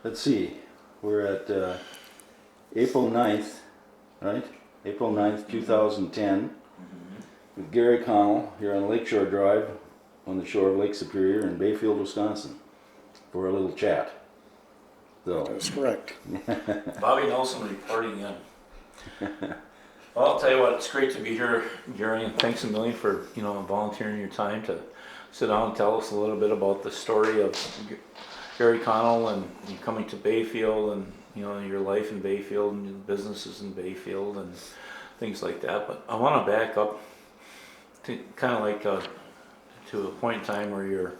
let's see, we're at April 9th, right? April 9th, 2010, with Gary Connell here on Lakeshore Drive on the shore of Lake Superior in Bayfield, Wisconsin, for a little chat. So, That's correct. Bobby Nelson reporting in. Well, I'll tell you what, it's great to be here, Gary, and thanks a million for volunteering your time to sit down and tell us a little bit about the story of Gary Connell and you coming to Bayfield and your life in Bayfield and your businesses in Bayfield and things like that. But I want to back up to kind of like to a point in time where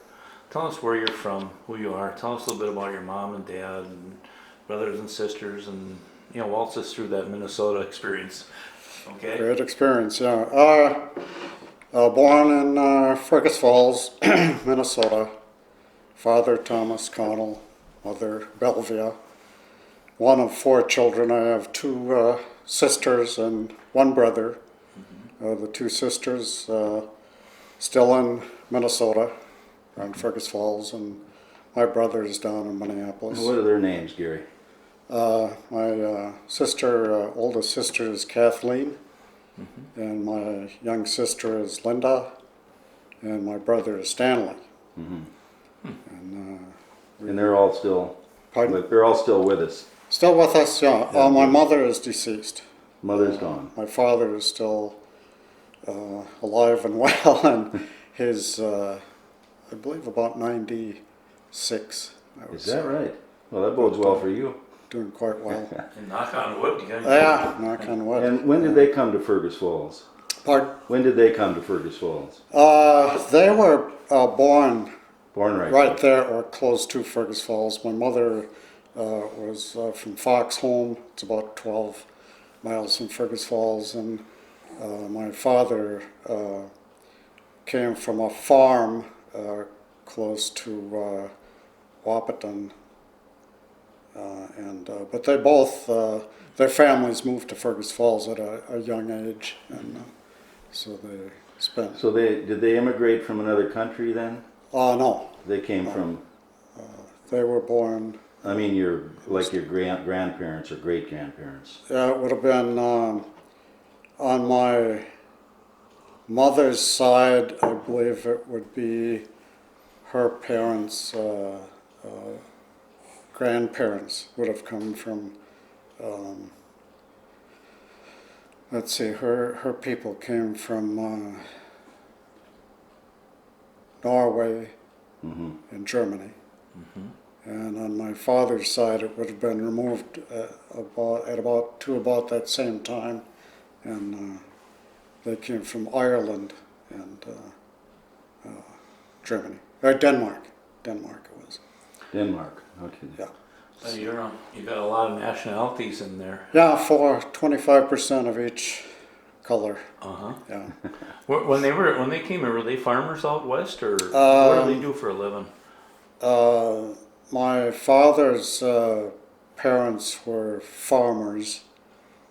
tell us where you're from, who you are. Tell us a little bit about your mom and dad and brothers and sisters, and waltz us through that Minnesota experience. Okay. Great experience, yeah. Born in Fergus Falls, Minnesota. Father Thomas Connell, mother Belvia. One of 4 children. I have 2 sisters and 1 brother. The 2 sisters still in Minnesota, around Fergus Falls, and my brother is down in Minneapolis. what are their names, Gary? My oldest sister is Kathleen, and my young sister is Linda, and my brother is Stanley. And they're all still, Pardon? they're all still with us. Still with us, yeah. My mother is deceased. Mother's gone. My father is still alive and well, and he's, I believe, about 96. Is that right? Well, that bodes well for you. Doing quite well. And knock on wood, you gotta Yeah, knock on wood. And when did they come to Fergus Falls? Pardon? When did they come to Fergus Falls? They were born Born right there or close to Fergus Falls. My mother was from Foxholm. It's about 12 miles from Fergus Falls, and my father came from a farm close to Wahpeton. But they both, their families moved to Fergus Falls at a young age, and so they spent. So did they immigrate from another country then? No. They came from, They were born. I mean, your grandparents or great grandparents. It would have been on my mother's side. I believe it would be her parents. Grandparents would have come from, let's see, her people came from Norway and Germany. And on my father's side, it would have been removed about that same time, and they came from Ireland and Germany, or Denmark. Denmark it was. Denmark, okay. Yeah. So you got a lot of nationalities in there. Yeah, 25% of each color. Yeah. When they came here, were they farmers out west, or what do they do for a living? My father's parents were farmers,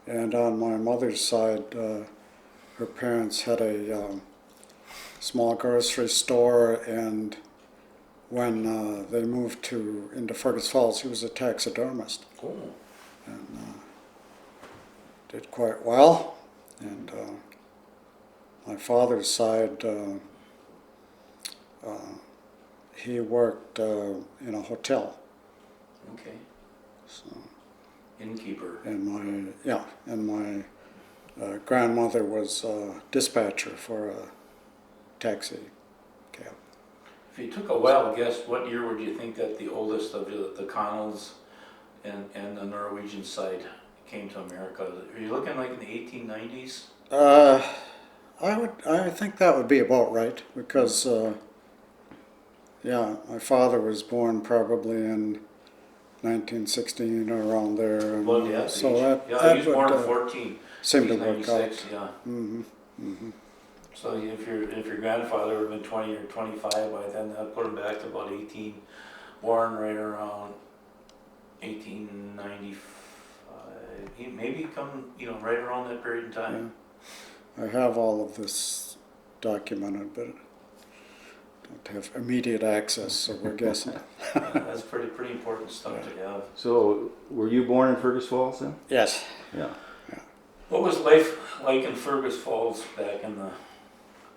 and on my mother's side, her parents had a small grocery store, and when they moved into Fergus Falls, he was a taxidermist. Oh. And did quite well. And my father's side, he worked in a hotel. Okay. So, Innkeeper. and my grandmother was a dispatcher for a taxi cab. If you took a wild guess, what year would you think that the oldest of the Connells and the Norwegian side came to America? Are you looking like in the 1890s? I think that would be about right, because my father was born probably in 1916 or around there, and Well, yeah, so he was born in 14. seemed to He's work 96, out. yeah. Mm-hmm. So if your grandfather would have been 20 or 25 by then, that put him back to about 18, born right around 1895. He maybe come right around that period in time. Yeah. I have all of this documented, but don't have immediate access, so we're guessing. That's pretty important stuff to have. So, were you born in Fergus Falls then? Yes. Yeah. What was life like in Fergus Falls back in the?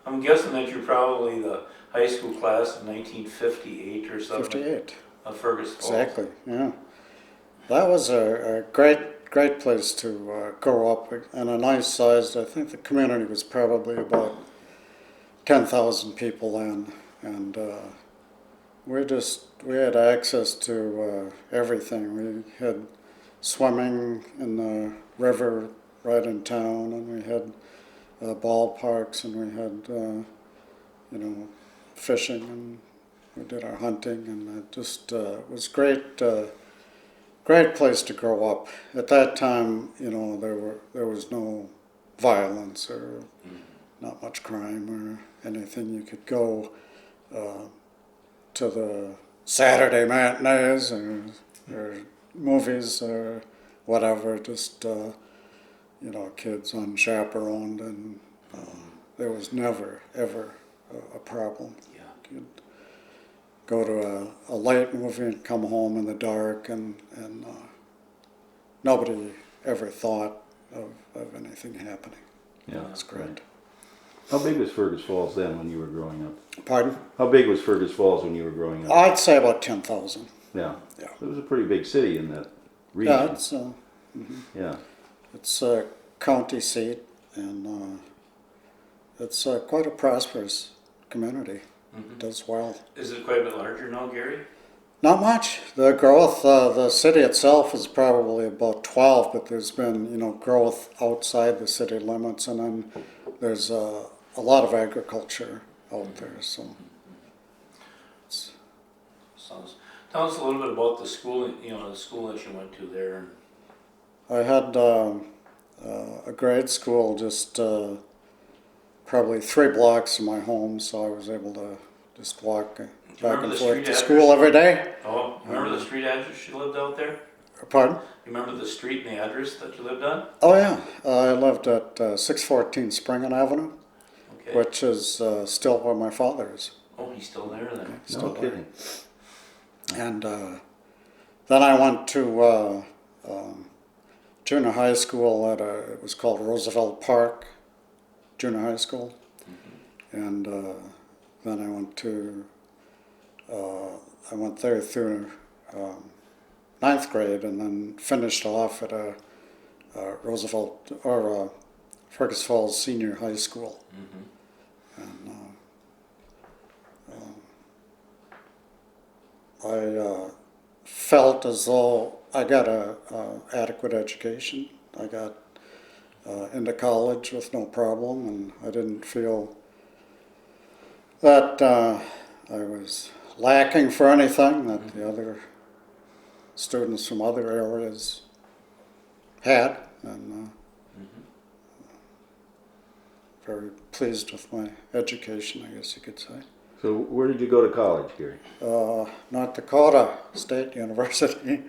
I'm guessing that you're probably the high school class of 1958 or something. 58. Of Fergus Falls. Exactly, yeah. That was a great place to grow up, and a nice sized, I think the community was probably about 10,000 people then, and we had access to everything. We had swimming in the river right in town, and we had ballparks, and we had, fishing, and we did our hunting, and it just was great. Great place to grow up. At that time, there was no violence or not much crime or anything. You could go to the Saturday matinees or movies or whatever. Just kids unchaperoned, and there was never ever a problem. Yeah. You'd go to a late movie and come home in the dark, and nobody ever thought of anything happening. Yeah. That's great. Right. How big was Fergus Falls then when you were growing up? Pardon? How big was Fergus Falls when you were growing up? I'd say about 10,000. Yeah. Yeah. It was a pretty big city in that region. Yeah, Yeah. it's a county seat, and it's quite a prosperous community. It does well. Is it quite a bit larger now, Gary? Not much. The growth, the city itself is probably about 12, but there's been, growth outside the city limits, and then there's a lot of agriculture out there. So, Tell us a little bit about the school. The school that you went to there. I had a grade school just probably 3 blocks from my home, so I was able to just walk back and forth to school every day. Oh, remember the street address you lived out there? Pardon? You remember the street and the address that you lived on? Oh yeah, I lived at 614 Springen Avenue, Okay. which is still where my father is. Oh, he's still there then. Still No there. kidding. And then I went to junior high school at it was called Roosevelt Park Junior High School, and then I went there through 9th grade, and then finished off at a Roosevelt or Fergus Falls Senior High School. And I felt as though I got a adequate education. I got into college with no problem, and I didn't feel that I was lacking for anything that the other students from other areas had, and very pleased with my education, I guess you could say. So where did you go to college, Gary? North Dakota State University.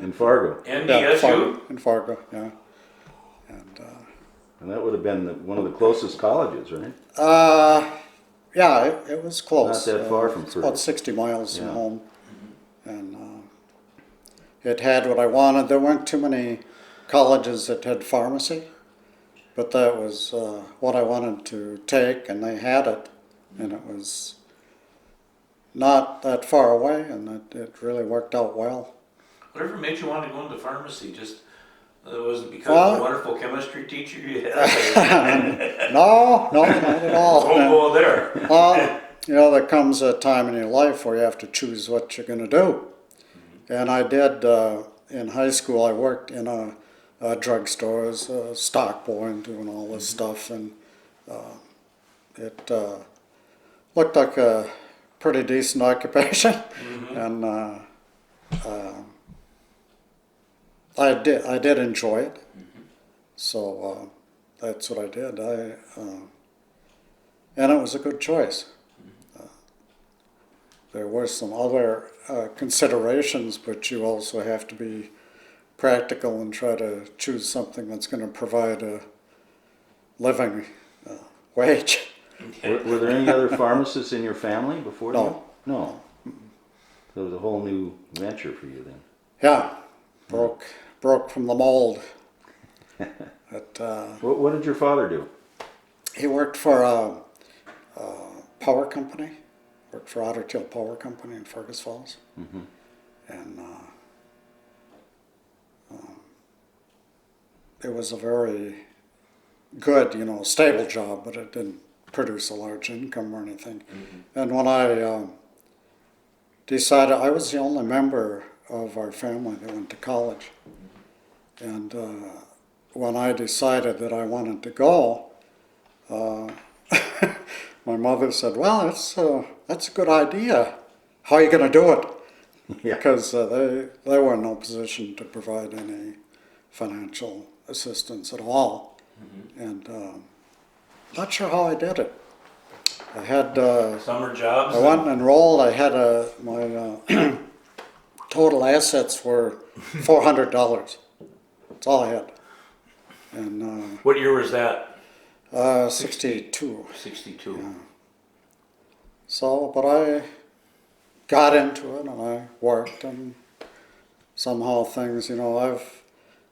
In Fargo. NDSU? In Fargo, yeah. And that would have been one of the closest colleges, right? Yeah, it was close. Not that far from it's about 60 miles from Yeah. home. And it had what I wanted. There weren't too many colleges that had pharmacy, but that was what I wanted to take, and they had it. And it was not that far away, and it really worked out well. Whatever made you want to go into pharmacy? Just was it because of the wonderful chemistry teacher you had? No, not at all. Don't go there. Well, there comes a time in your life where you have to choose what you're going to do. And I did, in high school, I worked in a drugstore as a stock boy and doing all this stuff. And it looked like a pretty decent occupation. And I did enjoy it. So that's what I did. And it was a good choice. There were some other considerations, but you also have to be practical and try to choose something that's going to provide a living wage. Were there any other pharmacists in your family before No. you? No. So it was a whole new venture for you then. Yeah, broke from the mold. But, What did your father do? he worked for a power company, worked for Otter Tail Power Company in Fergus Falls. Mm-hmm. And it was a very good, stable job, but it didn't produce a large income or anything. Mm-hmm. And when I decided, I was the only member of our family that went to college. And when I decided that I wanted to go, my mother said, well, that's a good idea. How are you going to do it? Yeah. Because they were in no position to provide any financial assistance at all. Mm-hmm. And not sure how I did it. I had Summer jobs? I went and enrolled. I had my total assets were $400. That's all I had. And What year was that? 62. 62. Yeah. So, but I got into it and I worked, and somehow things, I've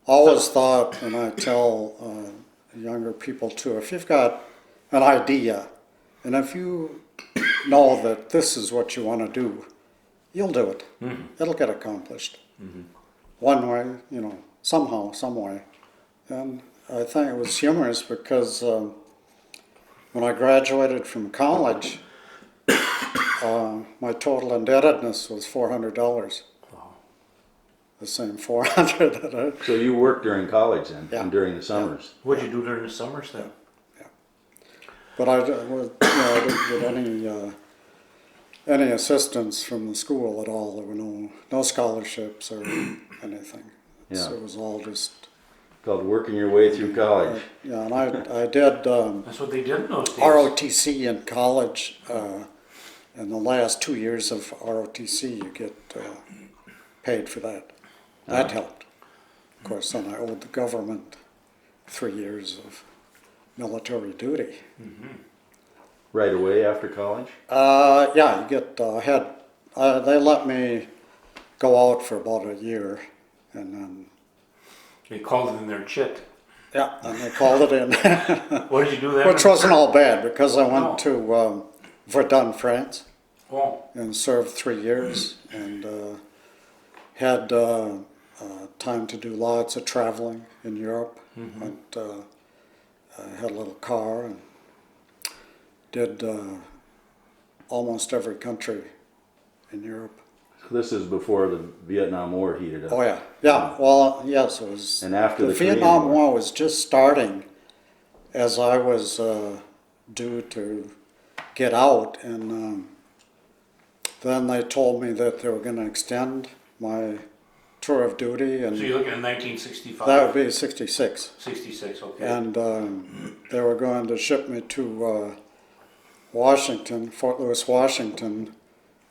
always thought, and I tell younger people too, if you've got an idea and if you know that this is what you want to do, you'll do it. Mm-hmm. It'll get accomplished. Mm-hmm. One way, somehow, some way. And I think it was humorous because when I graduated from college, my total indebtedness was $400. Wow. The same 400 that I... So you worked during college then, Yeah. and during the summers? Yeah. What did you do during the summers then? Yeah. But I didn't get any assistance from the school at all. There were no scholarships or anything. Yeah. So it was all just... Called working your way through college. Yeah, and I did That's what they did in those days. ROTC in college. In the last 2 years of ROTC, you get paid for that. That helped. Of course, then I owed the government 3 years of military duty. Mm-hmm. Right away after college? Yeah, you get they let me go out for about a year, and then They called it in their chit. yeah, and they called it in. What did you do there? Which wasn't all bad because I went to Verdun, France, and served 3 years, and had time to do lots of traveling in Europe. Mm-hmm. Went, I had a little car and did almost every country in Europe. So this is before the Vietnam War heated up. Oh yeah, yeah. Well, yes, it was. And after the Vietnam Korean War was just starting, as I was due to get out, and then they told me that they were going to extend my tour of duty, and So you're looking at 1965? that would be 66. 66, okay. And they were going to ship me to Washington, Fort Lewis, Washington,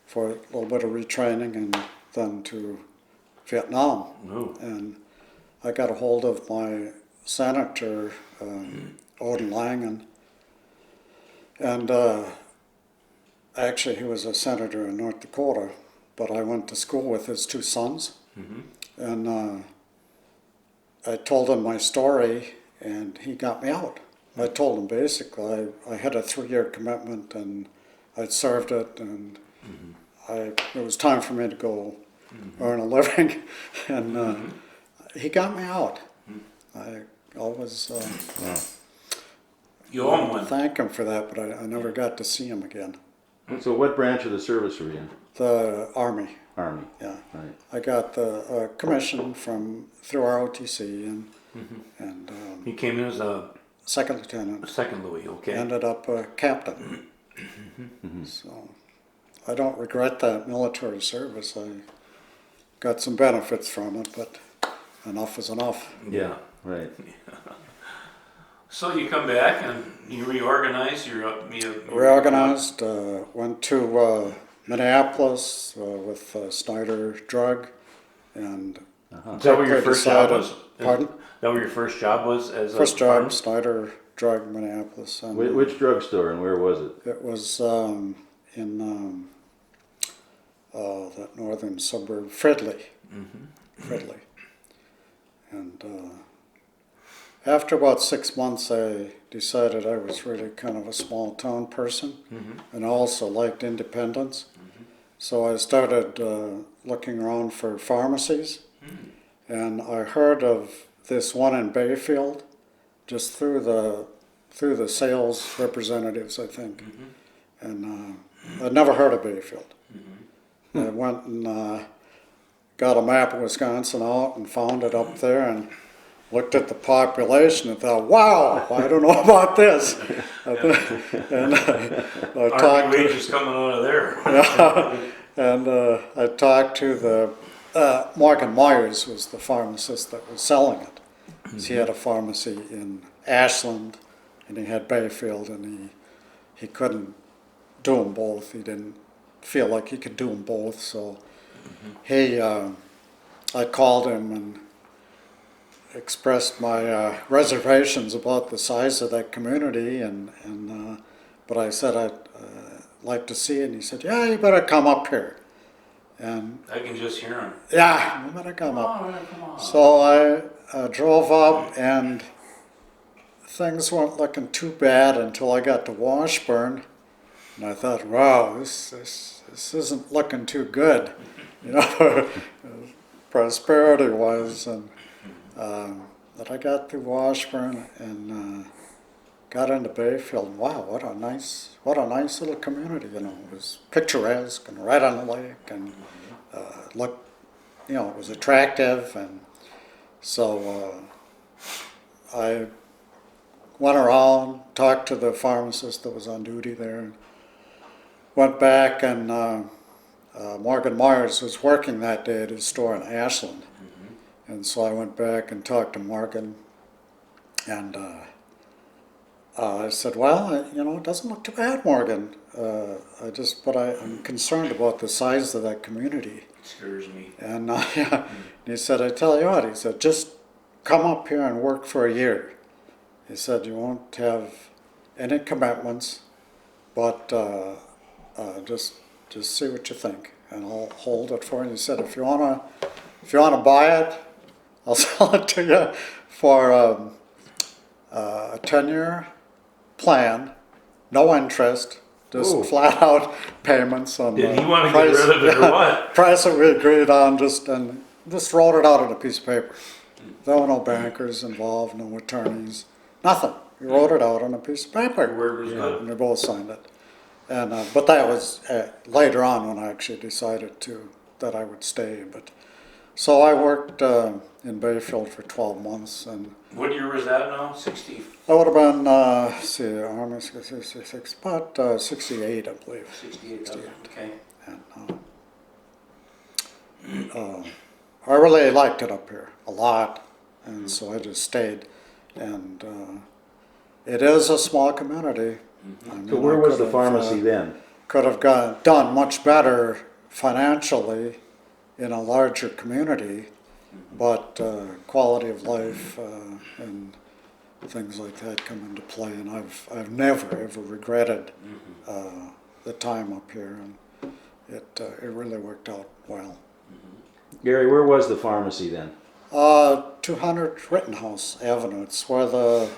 for a little bit of retraining, and then to Vietnam. Ooh. And I got a hold of my senator, Odin Langen, and actually he was a senator in North Dakota, but I went to school with his two sons. Mm-hmm. And I told him my story, and he got me out. I told him basically I had a 3-year commitment, and I'd served it, and it was time for me to go earn a living, and he got me out. I always You own one. thank him for that, but I never got to see him again. So what branch of the service were you in? The Army. Army. Yeah, Right. I got the commission through ROTC, and He came in as a second lieutenant. second Louis, okay. Ended up a captain. So I don't regret that military service. I got some benefits from it, but enough is enough. Yeah, right. So you come back and you reorganize. Reorganized. Went to Minneapolis with Snyder Drug, and Is that where your first job was? Pardon? Is that where your first job was? As First a job, farmer? Snyder Drug, Minneapolis. And Which drugstore and where was it? it was in that northern suburb, Fridley. Mm-hmm. Fridley. And after about 6 months, I decided I was really kind of a small town person, Mm-hmm. and also liked independence. Mm-hmm. So I started looking around for pharmacies, and I heard of this one in Bayfield, just through the sales representatives, I think. Mm-hmm. And I'd never heard of Bayfield. Mm-hmm. I went and got a map of Wisconsin out and found it up there and looked at the population and thought, wow, I don't know about this. And I talked RV to, wages coming out of there. and I talked to the Morgan Myers was the pharmacist that was selling it. He had a pharmacy in Ashland and he had Bayfield, and he couldn't do them both. He didn't feel like he could do them both, so I called him and expressed my reservations about the size of that community, but I said I'd like to see it, and he said, yeah, you better come up here. And I can just hear him. yeah, you better come up. Come on. So I drove up, and things weren't looking too bad until I got to Washburn, and I thought, wow, this isn't looking too good, you know, prosperity-wise. And but I got through Washburn and got into Bayfield. And wow, what a nice little community, you know. It was picturesque and right on the lake, and looked, you know, it was attractive. And so I went around, talked to the pharmacist that was on duty there, and went back, and Morgan Myers was working that day at his store in Ashland. And so I went back and talked to Morgan, and I said, well, you know, it doesn't look too bad, Morgan. But I'm concerned about the size of that community. It scares me. And he said, I tell you what, he said, just come up here and work for a year. He said, you won't have any commitments, but just see what you think, and I'll hold it for you. He said, if you wanna buy it, I'll sell it to you for a 10-year plan, no interest, just Ooh. flat out payments on Did the he want to price. get rid of it or what? Price that we agreed on, and just wrote it out on a piece of paper. There were no bankers involved, no attorneys, nothing. We wrote it out on a piece of paper. The word was good. And we both signed it. And but that was later on when I actually decided that I would stay. But so I worked in Bayfield for 12 months, and What year was that now? 60? that would have been Army 66, about 68, I believe. 68. Okay. And I really liked it up here a lot, and so I just stayed. And it is a small community. I mean, So where I was could the have, pharmacy then? Could have done much better financially in a larger community, but quality of life and things like that come into play. And I've never ever regretted the time up here, and it really worked out well. Gary, where was the pharmacy then? 200 Rittenhouse Avenue. It's where the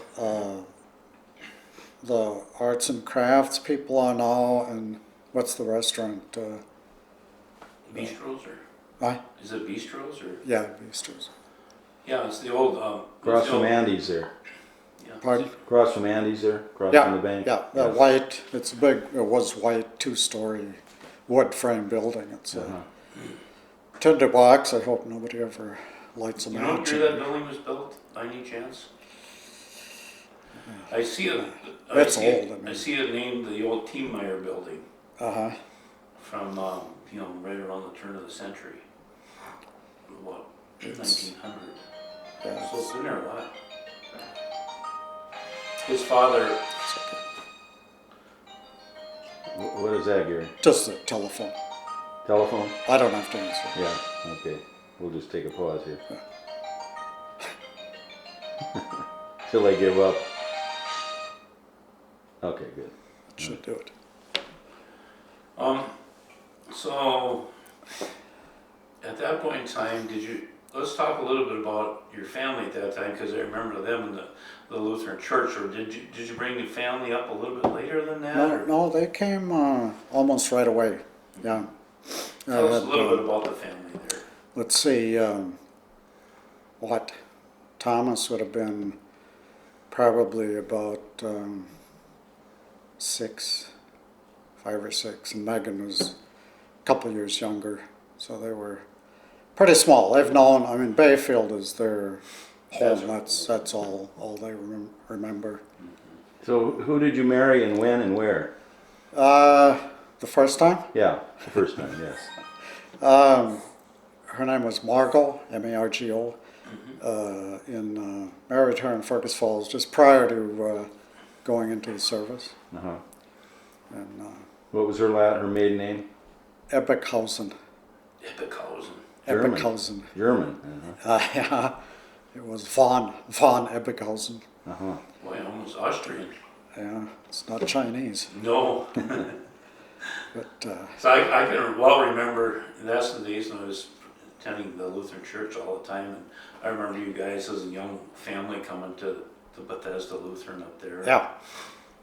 arts and crafts people are now, and what's the restaurant? Bistros or? Aye. Is it Bistros or? Yeah, Beasters. Yeah, it's the old. Across from Andy's there. Yeah. Pardon? Across from Andy's there? Across Yeah, from the bank? yeah, the white, it's big, it was white, 2-story wood frame building. It's a tinder box. I hope nobody ever lights a You know match. what year that building was built, by any chance? I see it. It's old, I mean. I see it named the old Teammeyer building Uh-huh. from, right around the turn of the century. What, 1900? Yeah, So it's been there a while. His father, What is that, Gary? just a telephone. Telephone? I don't have to answer. Yeah, okay. We'll just take a pause here. Till they give up. Okay, good. Should do it. so At that point in time, let's talk a little bit about your family at that time, because I remember them in the Lutheran church, or did you bring the family up a little bit later than that? No, or- no, they came almost right away. Yeah. Tell I us a had, little bit about the family there. let's see, what Thomas would have been probably about 5 or 6, and Megan was a couple years younger, so they were pretty small. They've known, I mean, Bayfield is their home. That's all they remember. So who did you marry and when and where? The first time, Yeah, the first time, yes. her name was Margot, Margo, married her in Fergus Falls just prior to going into the service. Uh-huh. And What was her maiden name? Ebeckhausen. Epicausen. German. Ebeckhausen. German. Uh-huh. Yeah, it was von Ebeckhausen. Uh-huh. Boy, almost Austrian. Yeah, it's not Chinese, No. but So I can well remember, that's the days when I was attending the Lutheran church all the time, and I remember you guys as a young family coming to Bethesda Lutheran up there. yeah.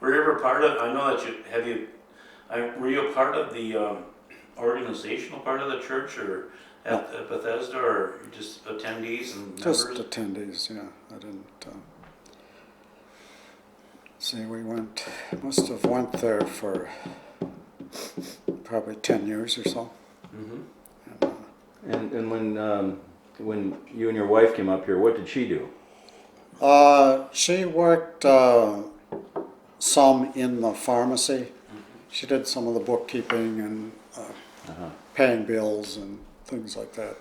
Were you ever part of, I know that were you a part of the organizational part of the church, or at Bethesda, or just attendees and Just members? attendees, yeah. I didn't. See, must have went there for probably 10 years or so. Mm-hmm. And when you and your wife came up here, what did she do? She worked some in the pharmacy. She did some of the bookkeeping and paying bills and things like that.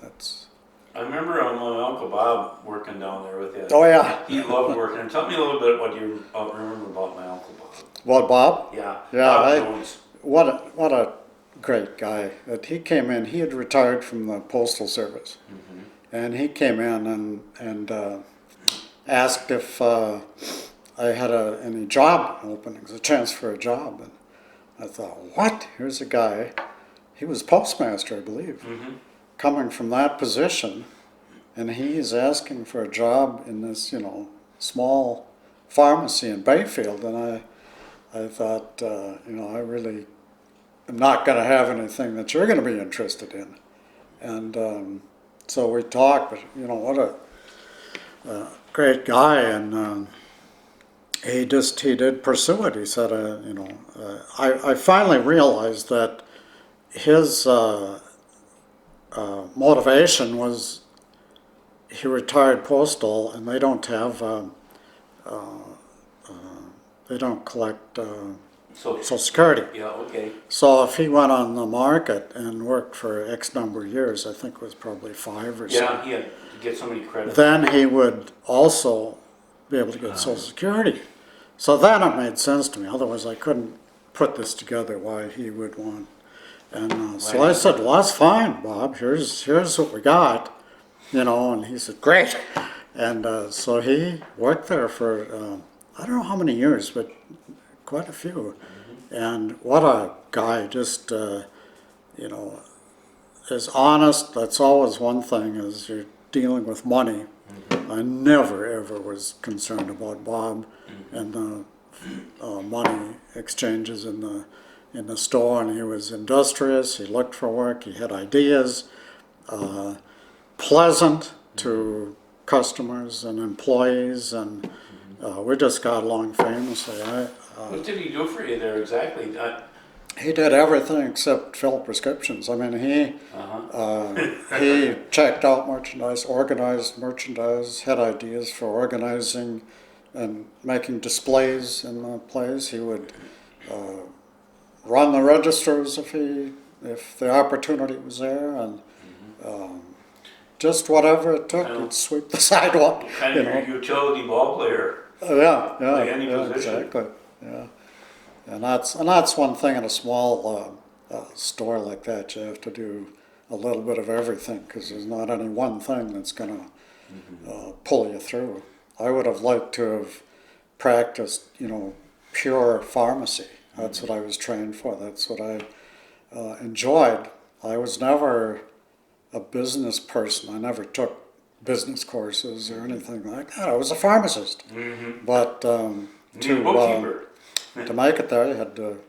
That's. I remember my Uncle Bob working down there with you. Oh yeah. He loved working. Tell me a little bit what you remember about my Uncle Bob. What, Bob? Yeah, Yeah, Bob Jones. What a great guy. That he came in. He had retired from the postal service, and he came in and asked if I had any job openings, a chance for a job. And I thought, what? Here's a guy. He was postmaster, I believe, coming from that position, and he's asking for a job in this, small pharmacy in Bayfield. And I thought, I really am not going to have anything that you're going to be interested in. And so we talked, but what a great guy, and he did pursue it. He said, I finally realized that his motivation was he retired postal, and they don't have they don't collect Social Security. Yeah, okay. So if he went on the market and worked for X number of years, I think it was probably 5 or so. Yeah, he had to get so many credits. Then he would also be able to get Social Security. So then it made sense to me. Otherwise, I couldn't put this together why he would want. And so I said, well, that's fine, Bob. Here's what we got, And he said, great. And so he worked there for I don't know how many years, but quite a few. And what a guy! Just is honest. That's always one thing. As you're dealing with money, I never ever was concerned about Bob and the money exchanges in the store. And he was industrious. He looked for work. He had ideas. Pleasant to customers and employees, and we just got along famously. What did he do for you there exactly? He did everything except fill prescriptions. I mean, he checked out merchandise, organized merchandise, had ideas for organizing and making displays in the place. He would run the registers if the opportunity was there, and just whatever it took, he'd sweep the sidewalk. Kind of your utility ball player. Yeah, any position. exactly. Yeah, and that's one thing in a small store like that. You have to do a little bit of everything because there's not any one thing that's going to pull you through. I would have liked to have practiced, pure pharmacy. That's what I was trained for. That's what I enjoyed. I was never a business person. I never took business courses or anything like that. I was a pharmacist. But Bookkeeper. to make it there, you had to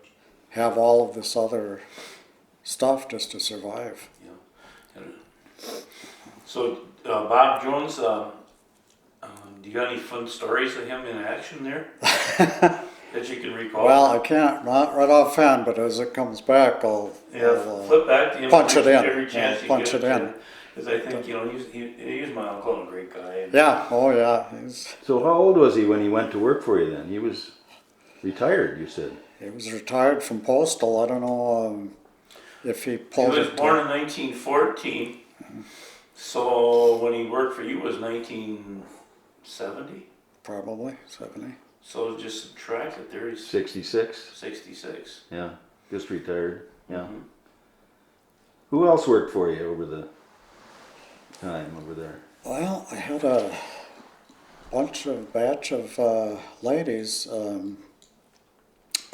have all of this other stuff just to survive. Yeah. So, Bob Jones, do you got any fun stories of him in action there that you can recall? Well, I can't, not right offhand, but as it comes back, I'll flip back to him. punch it in. Every chance you Punch get. it in. Because I think, he was my uncle and a great guy. And Yeah, oh yeah. So how old was he when he went to work for you then? He was retired, you said. He was retired from Postal. I don't know if he He pulled was it. born in 1914. So when he worked for you was 1970. Probably 70. So just subtract it. There he's 66? 66. Yeah, just retired. Yeah. Mhm. Who else worked for you over the time over there? Well, I had a batch of ladies,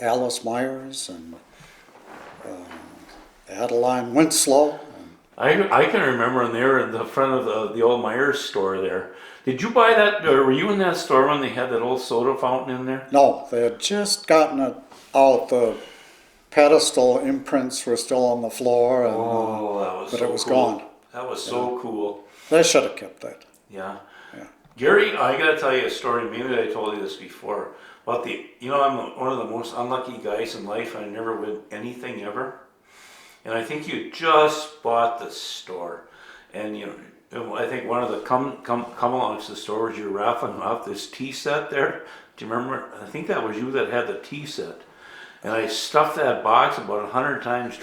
Alice Myers and Adeline Winslow. I can remember when they were in the front of the old Myers store there. Did you buy that, or were you in that store when they had that old soda fountain in there? No, they had just gotten it out. The pedestal imprints were still on the floor, and, That was but so it was cool. gone. That was so cool. They should have kept that. Yeah. Yeah. Gary, I gotta tell you a story. Maybe I told you this before. About I'm one of the most unlucky guys in life. I never win anything ever. And I think you just bought the store, and I think one of the come along to the store was you raffling off this tea set there. Do you remember? I think that was you that had the tea set. And I stuffed that box about 100 times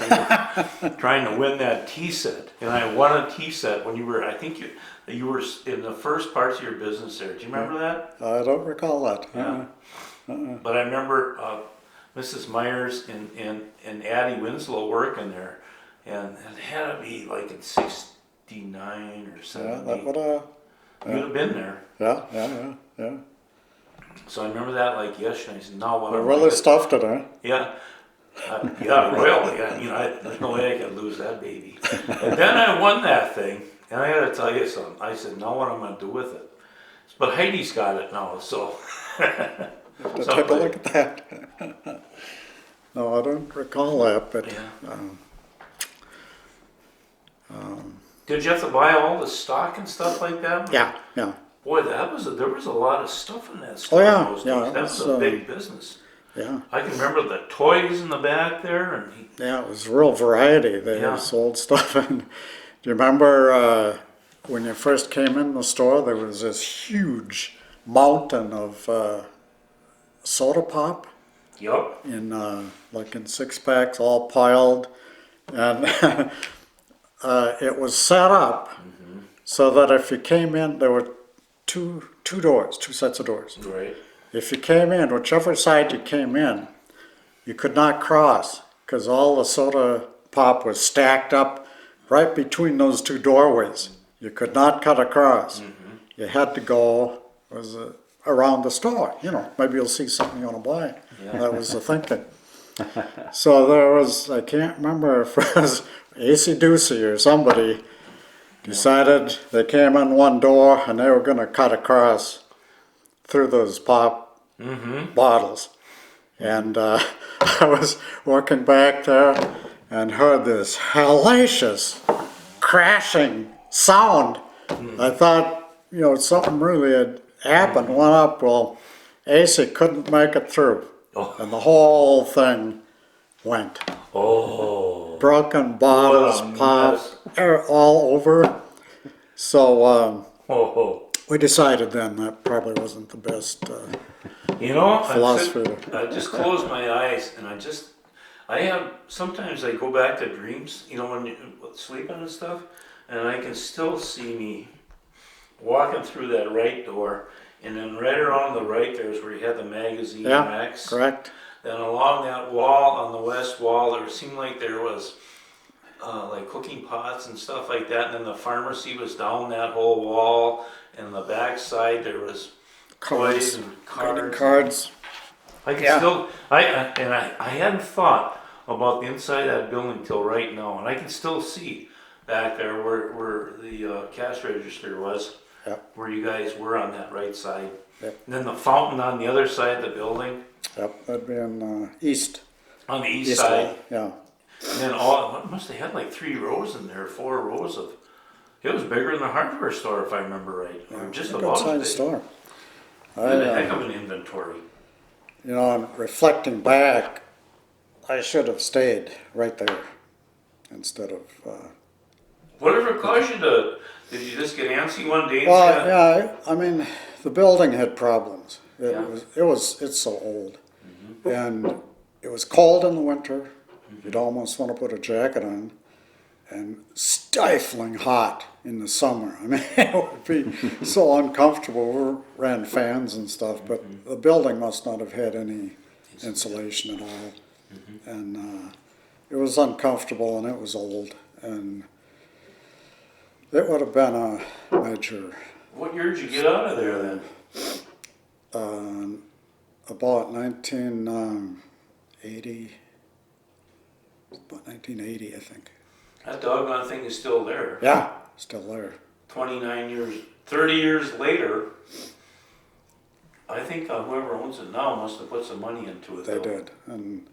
trying to win that tea set. And I won a tea set when you were, I think you were in the first parts of your business there. Do you remember that? I don't recall that. Yeah. But I remember Mrs. Myers and Addie Winslow working there. And it had to be like in 69 or 70. Yeah, that would have. You'd have been there. Yeah. So I remember that like yesterday. I said, no, what They I'm really like, stuffed it, huh? yeah. Royally. There's no way I could lose that baby. And then I won that thing, and I got to tell you something. I said, now what I'm going to do with it? But Heidi's got it now, so. Take a look at that. No, I don't recall that, but Yeah. Did you have to buy all the stock and stuff like that? yeah. Boy, there was a lot of stuff in that store. Oh, yeah, in those yeah, days. That was it's, a big business. Yeah. I can remember the toys in the back there, and Yeah, it was real variety. They Yeah. sold stuff. And do you remember when you first came in the store, there was this huge mountain of soda pop yup. in like in 6-packs, all piled, and it was set up so that if you came in, there were two sets of doors. Right. If you came in, whichever side you came in, you could not cross because all the soda pop was stacked up right between those two doorways. You could not cut across. You had to go around the store. Maybe you'll see something you want to buy. Yeah. That was the thinking. So there was, I can't remember if it was AC Ducey or somebody decided they came in one door and they were going to cut across through those pop bottles. And I was working back there and heard this hellacious crashing sound. I thought, something really had happened. Went up, well, AC couldn't make it through. Oh. And the whole thing went. Oh. Broken bottles, What a pop, mess. all over. So Oh. we decided then that probably wasn't the best. Philosophy. I just close my eyes and sometimes I go back to dreams, when you're sleeping and stuff, and I can still see me walking through that right door, and then right around the right there's where you had the magazine racks. Correct. Then along that wall, on the west wall, there seemed like there was like cooking pots and stuff like that, and then the pharmacy was down that whole wall, and on the back side there was toys and Credit cards. cards. I can still, I hadn't thought about the inside of that building till right now, and I can still see back there where the cash register was, Yep. where you guys were on that right side. Yep. And then the fountain on the other side of the building, Yep, that'd be in east. on the east East side. wall, yeah. And then all, must have had like 3 rows in there, 4 rows of, it was bigger than the hardware store if I remember right, or just A about good as sized big. store. And a heck of an inventory. You know, and reflecting back, I should have stayed right there instead of. Whatever caused you to, did you just get antsy one day and Well, say, yeah, I mean, the building had problems. Yeah. It's so old, and it was cold in the winter. You'd almost want to put a jacket on, and stifling hot in the summer. I mean, it would be so uncomfortable. We ran fans and stuff, but the building must not have had any insulation at all, and it was uncomfortable and it was old, and it would have been a major. what year did you get out of there then? About 1980. About 1980, I think. That doggone thing is still there. Yeah, still there. 29 years, 30 years later, I think whoever owns it now must have put some money into it. They though. did, and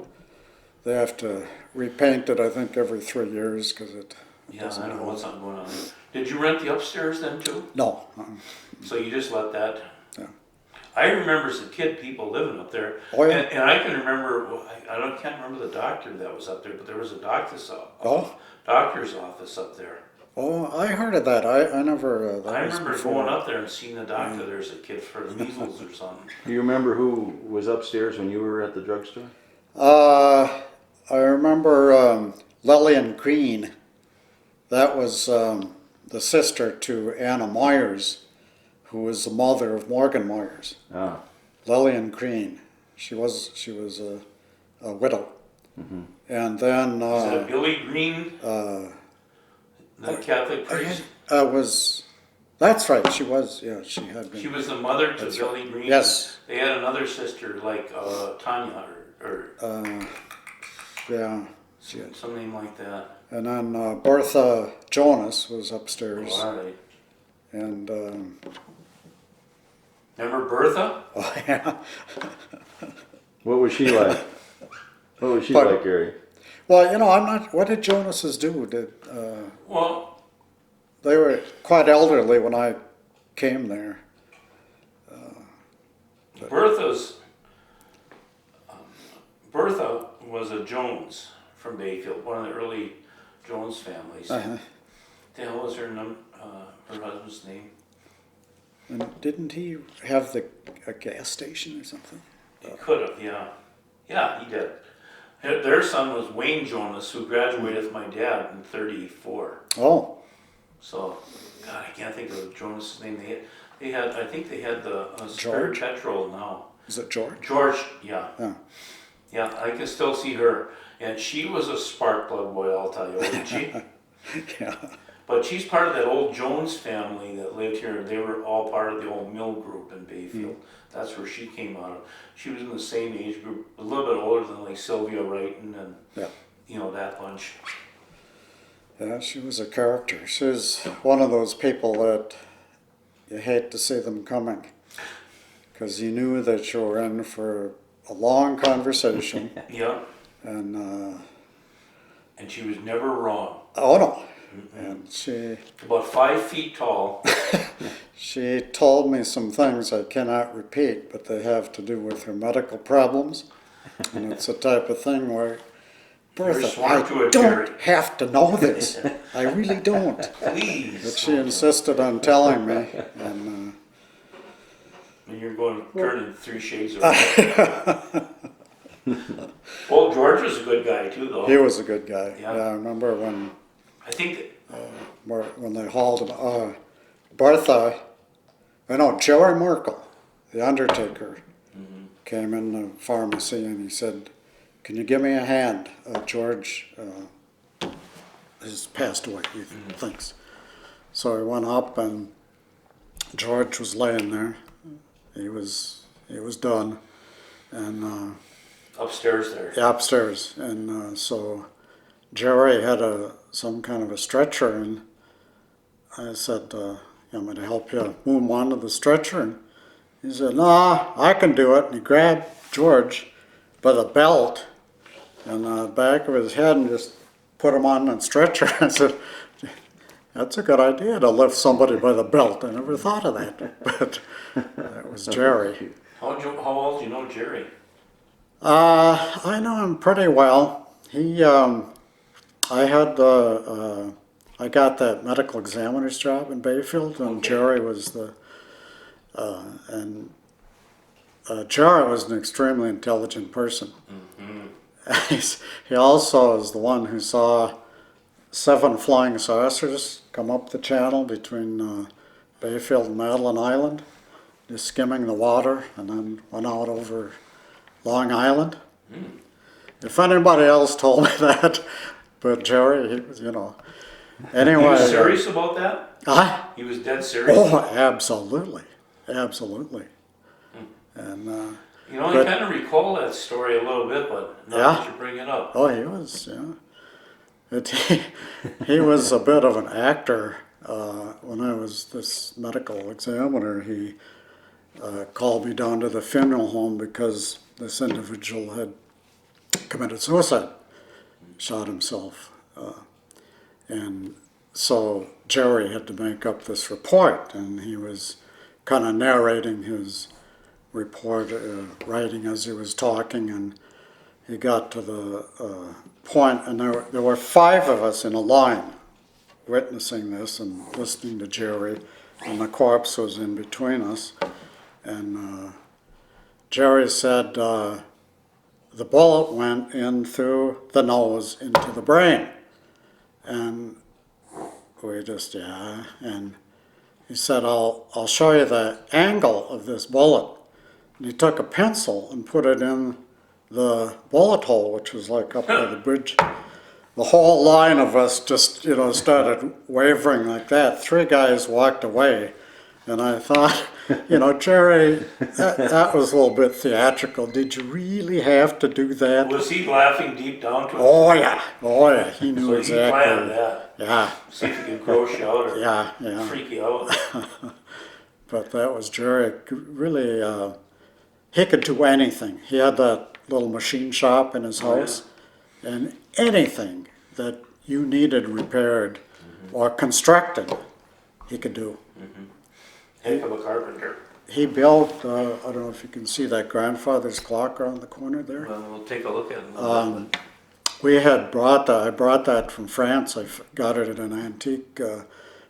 they have to repaint it. I think every 3 years because it. Yeah, doesn't I don't know hold. what's going on. Did you rent the upstairs then too? No. So you just let that? Yeah. I remember as a kid people living up there. Oh, yeah. And I can remember, well, can't remember the doctor that was up there, but there was a doctor's office up there. Oh, I heard of that. I never. That I was remember before. going up there and seeing the doctor there as a kid for measles or something. Do you remember who was upstairs when you were at the drugstore? I remember Lillian Green. That was the sister to Anna Myers, who was the mother of Morgan Myers. Ah, Lillian Green. She was a widow. And then Is that Billy Green? The Catholic priest? that's right. She was. Yeah, she had been. She was the mother to That's Billy Green. Yes. They had another sister like Tanya or Yeah. some name like that. And then Bertha Jonas was upstairs. Oh, all right. And Remember Bertha? oh yeah. what was she like? What was she But- like, Gary? Well, you know, I'm not. What did Jonases do? Well, They were quite elderly when I came there. Bertha was a Jones from Bayfield, one of the early Jones families. Uh-huh. The hell was her husband's name? And didn't he have a gas station or something? He could have, yeah. Yeah, he did. Their son was Wayne Jonas, who graduated with my dad in '34. Oh, So, God, I can't think of the Jonas' name. I think they had the Spirit George? Petrol now. is it George? George, yeah. Yeah. Yeah, I can still see her. And she was a spark plug boy, I'll tell you, wasn't she? Yeah. But she's part of that old Jones family that lived here. They were all part of the old mill group in Bayfield. That's where she came out of. She was in the same age group, a little bit older than like Sylvia Wrighton and, Yeah. that bunch. Yeah, she was a character. She was one of those people that you hate to see them coming because you knew that you were in for a long conversation. Yeah, And, and she was never wrong. oh no. And she About 5 feet tall. She told me some things I cannot repeat, but they have to do with her medical problems. And it's the type of thing where, Bertha, sworn to I it, don't Gary." have to know this. I really don't. But Please. she insisted on telling me. And And you're going turning 3 shades of red. Well, George was a good guy too, though. he was a good guy. Yeah. I remember when I think they hauled him. Bertha, Jerry Merkel, the undertaker, came in the pharmacy and he said, "Can you give me a hand? George has passed away, he thinks." So I went up and George was laying there. He was done. And Upstairs there. Yeah, upstairs. And so Jerry had some kind of a stretcher, and I said, you want me to help you move him onto the stretcher? And he said, nah, I can do it. And he grabbed George by the belt and the back of his head and just put him on the stretcher. I said, that's a good idea to lift somebody by the belt. I never thought of that. But that was Jerry. How old do you know Jerry? I know him pretty well. I got that medical examiner's job in Bayfield, and Okay. Jerry was Jerry was an extremely intelligent person. He also is the one who saw 7 flying saucers come up the channel between Bayfield and Madeline Island, just skimming the water, and then went out over Long Island. If anybody else told me that, but Jerry, he was, Anyway. He was serious about that? He was dead serious? Oh, absolutely. Absolutely. And, You know, I kind of recall that story a little bit, but now that you bring it up. oh, he was, he was a bit of an actor. When I was this medical examiner, he called me down to the funeral home because this individual had committed suicide, shot himself. And so Jerry had to make up this report, and he was kind of narrating his report, writing as he was talking, and he got to the point, and there were 5 of us in a line witnessing this and listening to Jerry, and the corpse was in between us. And Jerry said the bullet went in through the nose into the brain. And we just, and he said, I'll show you the angle of this bullet. And he took a pencil and put it in the bullet hole, which was like up by the bridge. The whole line of us just, started wavering like that. 3 guys walked away. And I thought, Jerry, that was a little bit theatrical. Did you really have to do that? Was he laughing deep down to it? Oh yeah, he knew So exactly. he planned that. Yeah, See if he could gross you out or yeah. freak you out. But that was Jerry. Really, he could do anything. He had that little machine shop in his house, and anything that you needed repaired or constructed, he could do. Heck of a carpenter. He built, I don't know if you can see that grandfather's clock around the corner there. Well, we'll take a look at it. In a little bit. We had brought that, I brought that from France. I got it at an antique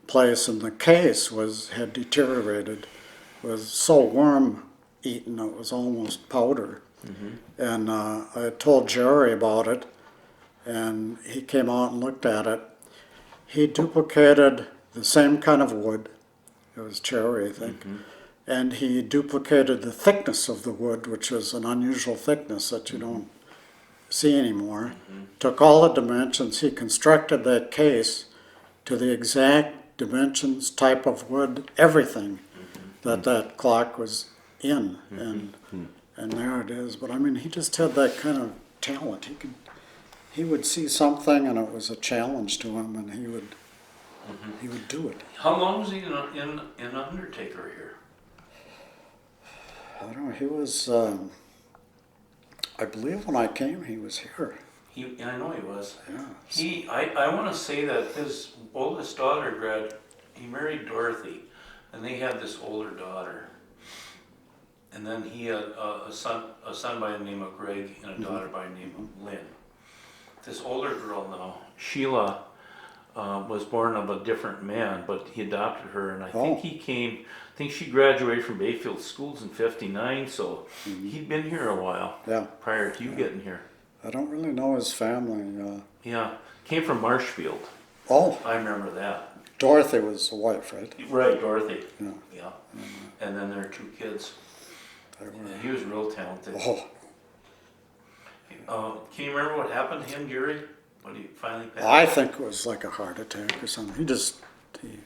place, and the case had deteriorated. It was so worm-eaten, it was almost powder. And I told Jerry about it, and he came out and looked at it. He duplicated the same kind of wood. It was cherry, I think. And he duplicated the thickness of the wood, which was an unusual thickness that you don't see anymore. Took all the dimensions. He constructed that case to the exact dimensions, type of wood, everything that clock was in. And there it is. But I mean, he just had that kind of talent. He would see something, and it was a challenge to him, and he would do it. How long was he in Undertaker here? I don't know. He was, I believe when I came, he was here. I know he was. Yeah. I want to say that his oldest daughter, he married Dorothy, and they had this older daughter. And then he had a son by the name of Greg and a daughter by the name of Lynn. This older girl now, Sheila, was born of a different man, but he adopted her, and I think she graduated from Bayfield schools in '59, so he'd been here a while prior to you getting here. I don't really know his family. Yeah, came from Marshfield. Oh, I remember that. Dorothy was the wife, right? Right, Dorothy. Yeah. And then their 2 kids. He was real talented. Can you remember what happened to him, Gary? When he finally passed? I think it was like a heart attack or something. He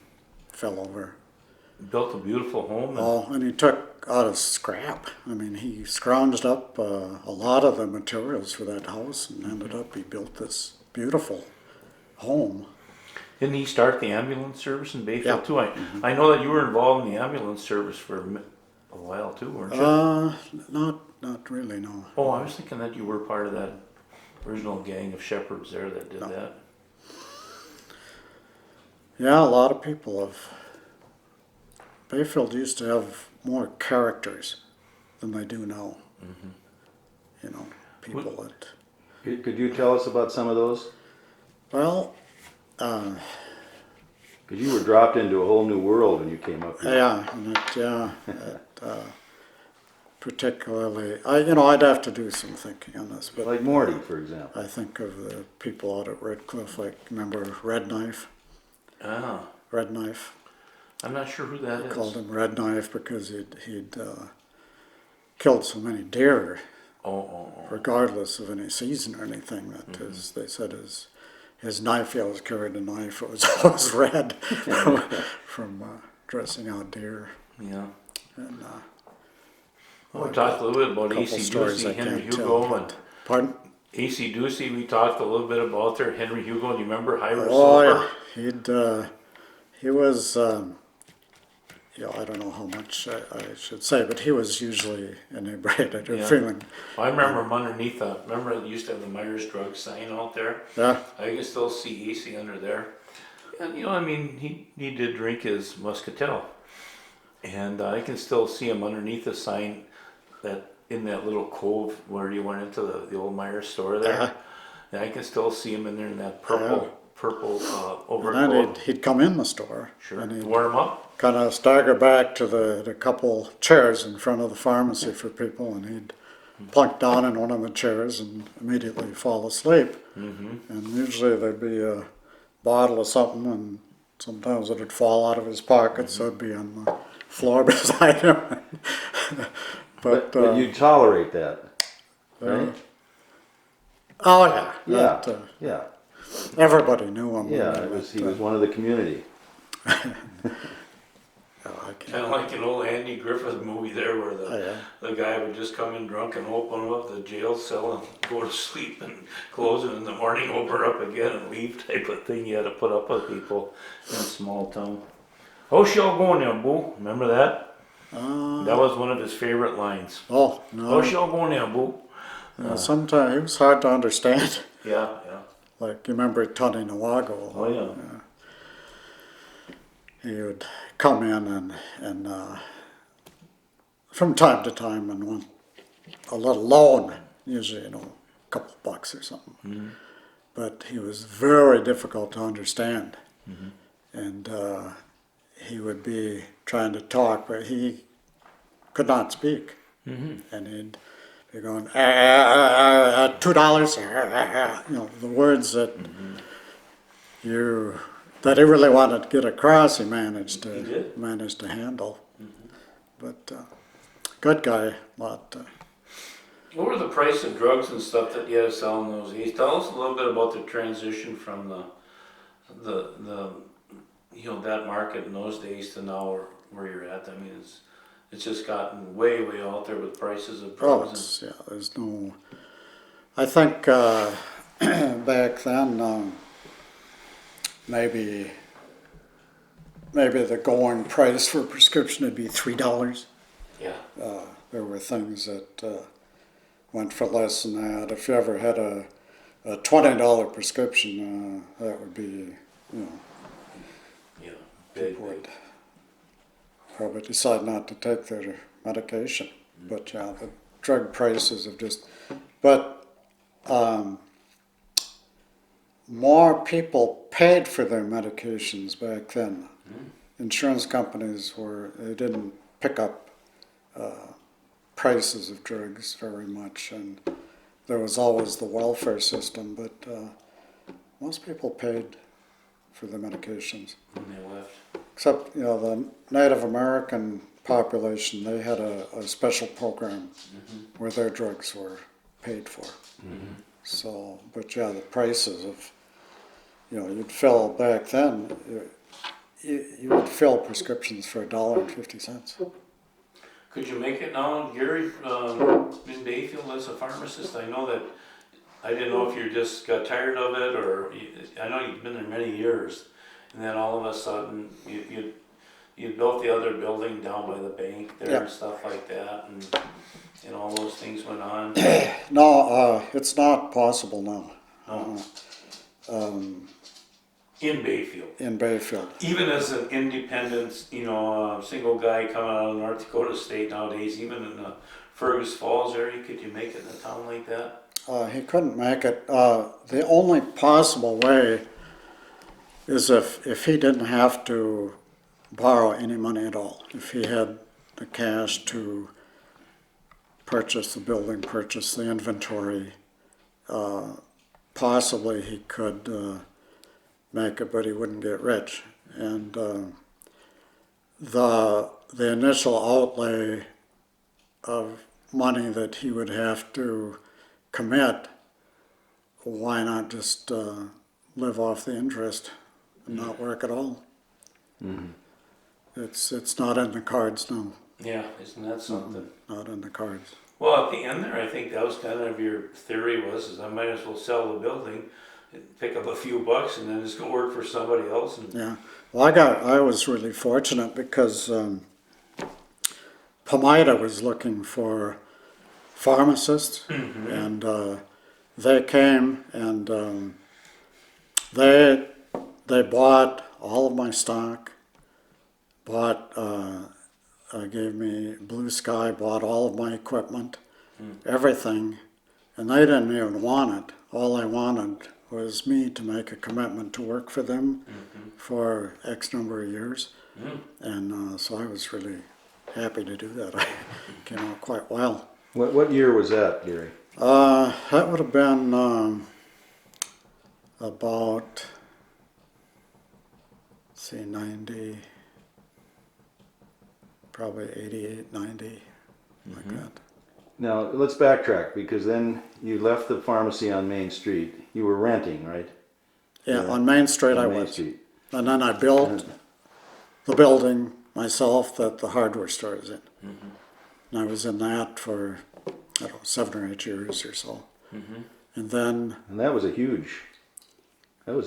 fell over. Built a beautiful home. And he took out of scrap. I mean, he scrounged up a lot of the materials for that house and ended up, he built this beautiful home. Didn't he start the ambulance service in Bayfield Yeah. too? I know that you were involved in the ambulance service for a while too, weren't you? Not really, no. Oh, I was thinking that you were part of that original gang of shepherds there that did No. that. Yeah, a lot of people have. Bayfield used to have more characters than they do now. You know, people that. Could you tell us about some of those? Well, Because you were dropped into a whole new world when you came up here. Particularly, I'd have to do some thinking on this, but Like Morty, for example. I think of the people out at Red Cliff, like, remember Red Knife? Ah, Red Knife. I'm not sure who that is. Called him Red Knife because he'd killed so many deer, Oh. regardless of any season or anything. That they said his knife, he always carried a knife. It was always red from dressing out deer. Yeah. And We talked a little bit about couple AC stories I Ducey, Henry can't tell, Hugo, but- and Pardon? AC Ducey. We talked a little bit about there. Henry Hugo, do you remember? High Oh yeah, he was. I don't know how much I should say, but he was usually inebriated or Yeah. feeling. I remember him underneath that. Remember it used to have the Myers drug sign out there? Yeah, I can still see AC under there. And he did drink his Muscatel. And I can still see him underneath the sign that in that little cove where you went into the old Myers store there. Uh-huh. And I can still see him in there in that purple and overcoat. then he'd come in the store. Sure. And he'd Warm up. kind of stagger back to the couple chairs in front of the pharmacy for people, and he'd plunk down in one of the chairs and immediately fall asleep. And usually there'd be a bottle of something, and sometimes it'd fall out of his pocket, so it'd be on the floor beside him. But you tolerate that, right? Oh yeah, Yeah, that, yeah, everybody knew him. yeah. He was one of the community. I can't. Kind of like an old Andy Griffith movie there where the guy would just come in drunk and open up the jail cell and go to sleep and close it in the morning, open it up again and leave type of thing. You had to put up with people in a small town. How's y'all going there, Boo? Remember that? That was one of his favorite lines. Oh no. How's y'all going there, Boo? Sometimes it was hard to understand. Yeah. Like, you remember Tony Nawago? Oh yeah. He would come in and from time to time and want a little loan, usually, a couple bucks or something. But he was very difficult to understand. And he would be trying to talk, but he could not speak. And he'd be going, $2, the words that that he really wanted to get across, he managed to handle. But good guy, but What were the price of drugs and stuff that you had to sell in those days? Tell us a little bit about the transition from the that market in those days to now where you're at. I mean, it's just gotten way out there with prices of drugs. there's no. I think back then, maybe the going price for a prescription would be $3. Yeah. There were things that went for less than that. If you ever had a $20 prescription, that would be, Yeah. Big. people would probably decide not to take their medication. But yeah, the drug prices have just. But more people paid for their medications back then. Insurance companies they didn't pick up prices of drugs very much, and there was always the welfare system, but most people paid for the medications. When they left. Except, the Native American population, they had a special program where their drugs were paid for. So, but yeah, the prices of, you'd fill back then, you would fill prescriptions for $1.50. Could you make it now, Gary, in Bayfield as a pharmacist? I know that, I didn't know if you just got tired of it, or, I know you've been there many years, and then all of a sudden, you built the other building down by the bank there and stuff like that, and all those things went on. No, it's not possible now. No. In Bayfield. In Bayfield. Even as an independent, single guy coming out of North Dakota State nowadays, even in the Fergus Falls area, could you make it in a town like that? He couldn't make it. The only possible way is if he didn't have to borrow any money at all. If he had the cash to purchase the building, purchase the inventory, possibly he could make it, but he wouldn't get rich. And the initial outlay of money that he would have to commit, why not just live off the interest and not work at all? Mm-hmm. It's not in the cards now. Yeah, isn't that something? Not in the cards. Well, at the end there, I think that was kind of your theory is I might as well sell the building, pick up a few bucks, and then just go work for somebody else. And Yeah. Well, I was really fortunate because Pomida was looking for pharmacists, and they came and they bought all of my stock, gave me blue sky, bought all of my equipment, everything, and they didn't even want it. All they wanted was me to make a commitment to work for them for X number of years, and so I was really happy to do that. I came out quite well. What year was that, Gary? That would have been about, 90, probably 88, 90, like that. Now, let's backtrack, because then you left the pharmacy on Main Street. You were renting, right? Yeah, on Main Street I On Main was. Street. And then I built the building myself that the hardware store is in. And I was in that for, 7 or 8 years or so. And then, And that was a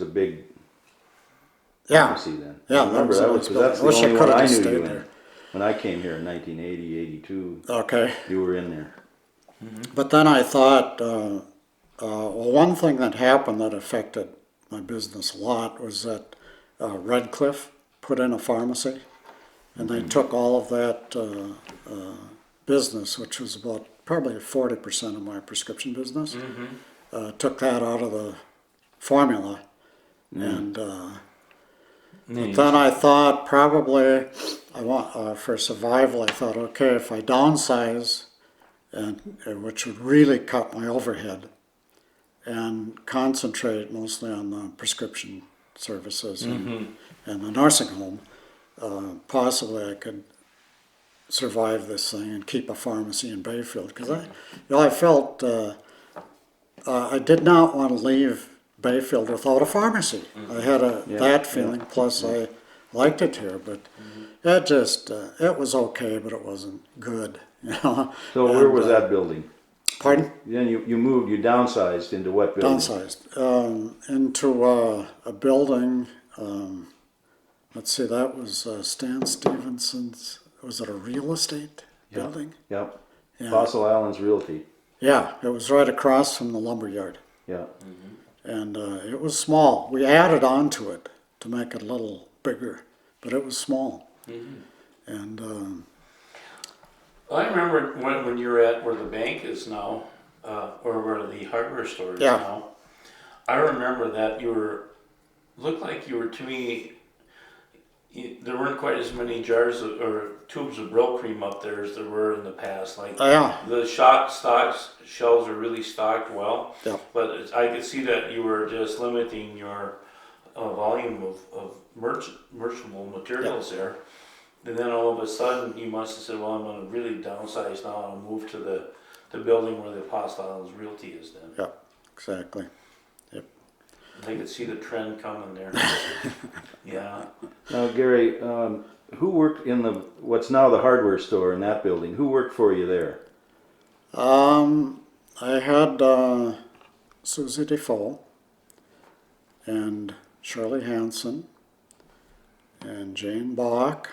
big yeah, pharmacy then. yeah, I remember that that was was, a that's nice the building. only one I I wish I knew could have you stayed in. there. When I came here in 1980, 82, Okay. you were in there. But then I thought, well, one thing that happened that affected my business a lot was that Red Cliff put in a pharmacy, and they took all of that business, which was about probably 40% of my prescription business, took that out of the formula, and but then I thought probably for survival, I thought, okay, if I downsize, and which would really cut my overhead, and concentrate mostly on the prescription services and the nursing home, possibly I could survive this thing and keep a pharmacy in Bayfield. Because I felt I did not want to leave Bayfield without a pharmacy. I had that feeling, plus I liked it here, but it just, it was okay, but it wasn't good, So where was that building? Pardon? Then you moved, you downsized into what building? Downsized into a building. Let's see, that was Stan Stevenson's. Was it a real estate building? Yep. Yeah. Fossil Islands Realty. Yeah, it was right across from the lumber yard, Yeah. and it was small. We added on to it to make it a little bigger, but it was small. And I remember when you were at where the bank is now, or where the hardware store is now. I remember that looked like you were, to me, there weren't quite as many jars or tubes of Brill cream up there as there were in the past. Like the shelves are really stocked well, but I could see that you were just limiting your volume of merchantable materials there. And then all of a sudden, you must have said, well, I'm going to really downsize now and move to the building where the Fossil Islands Realty is then. yeah, exactly. Yep. I could see the trend coming there. Yeah. Now, Gary, who worked in what's now the hardware store in that building? Who worked for you there? I had Susie Defoe and Shirley Hanson and Jane Bach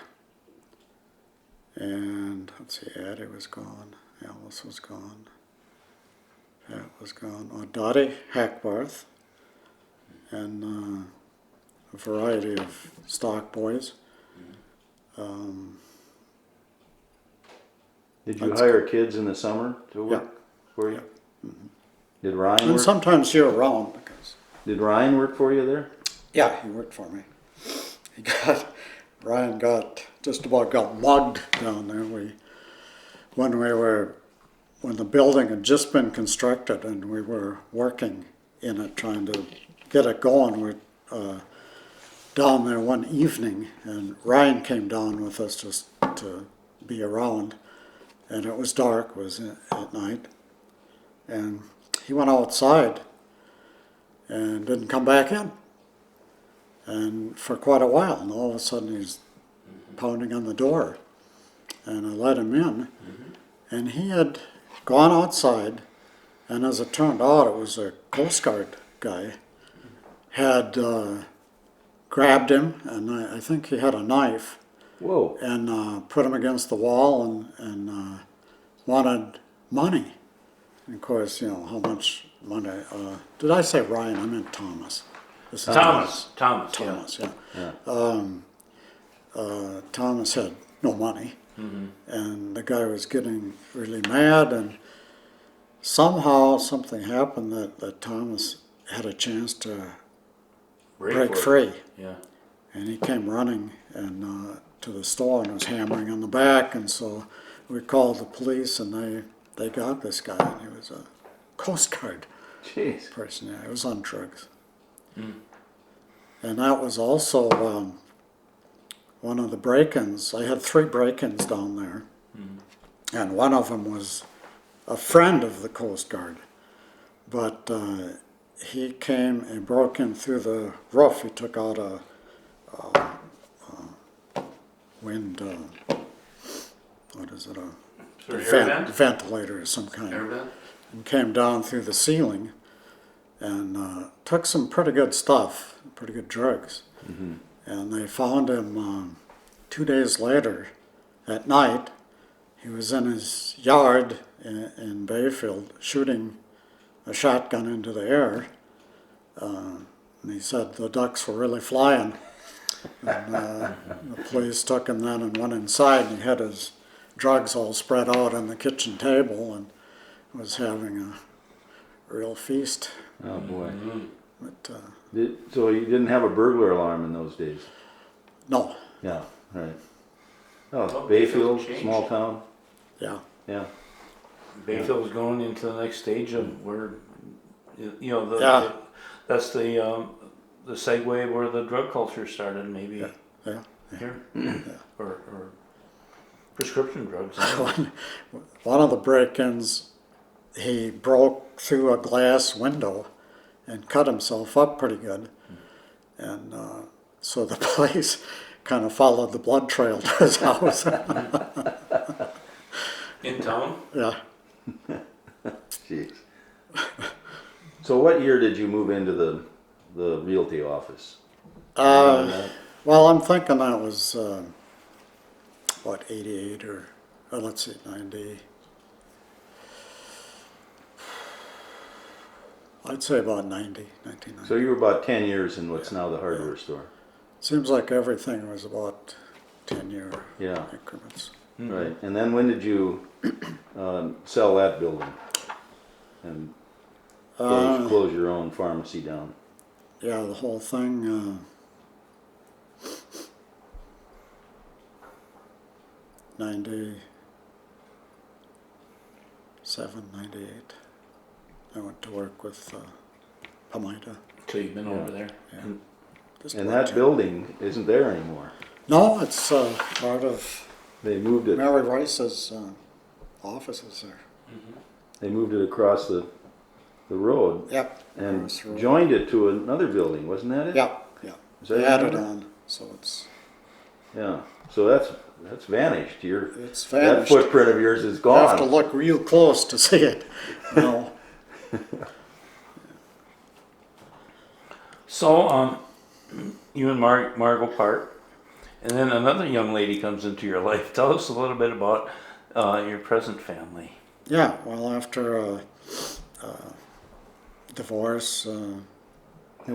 and let's see, Addie was gone, Alice was gone, Pat was gone, Dottie Hackbarth, and a variety of stock boys. Did you hire kids in the summer to work for you? Did Ryan And work? sometimes year round because. Did Ryan work for you there? Yeah, he worked for me. Ryan just about got mugged down there. When the building had just been constructed and we were working in it, trying to get it going, we're down there one evening and Ryan came down with us just to be around. And it was dark, it was at night. And he went outside and didn't come back in. And for quite a while, and all of a sudden he's pounding on the door. And I let him in, and he had gone outside, and as it turned out, it was a Coast Guard guy, had grabbed him, and I think he had a knife, Whoa. and put him against the wall and wanted money. And of course, you know, how much money, did I say Ryan? I meant Thomas. This is Thomas, Thomas, yeah. Thomas had no money, and the guy was getting really mad, and somehow something happened that Thomas had a chance to break free. Yeah. And he came running and to the store and was hammering on the back, and so we called the police, and they got this guy, and he was a Coast Guard Jeez. person. Yeah, he was on drugs. And that was also one of the break-ins. I had 3 break-ins down there, and one of them was a friend of the Coast Guard, but he came and broke in through the roof. He took out a wind, what is it, Sort of air vent? ventilator of some kind, Air vent? and came down through the ceiling and took some pretty good stuff, pretty good drugs. And they found him 2 days later at night. He was in his yard in Bayfield shooting a shotgun into the air. And he said the ducks were really flying. And the police took him then and went inside, and he had his drugs all spread out on the kitchen table and was having a real feast. Oh boy. But So you didn't have a burglar alarm in those days? no, Yeah, right. Oh, Well, Bayfield, Bayfield's changed. small town. yeah. Yeah. Bayfield's going into the next stage of where, you know, Yeah. that's the segue where the drug culture started, maybe Yeah. here, or prescription drugs. One of the break-ins, he broke through a glass window and cut himself up pretty good. And so the police kind of followed the blood trail to his house. In town? Yeah. Jeez. So what year did you move into the realty office? Well, I'm thinking that was, 88 or let's see, 90. I'd say about 1990. So you were about 10 years in what's now the hardware store. Seems like everything was about 10-year Yeah, increments. right. And then when did you sell that building and close your own pharmacy down? Yeah, the whole thing, 97, 98. I went to work with Pamita. So you've been over there. Yeah. And Just And worked that here. building isn't there anymore. No, it's part of They moved it. Mary Rice's offices there. They moved it across the road Yep. and across the road. joined it to another building, wasn't that it? Yeah, yeah. Is that They added right? on, so it's Yeah. So that's vanished. It's That vanished. footprint of yours is You have to gone. look real close to see it. No. So, you and Margot part, and then another young lady comes into your life. Tell us a little bit about your present family. Yeah, well, after a divorce, And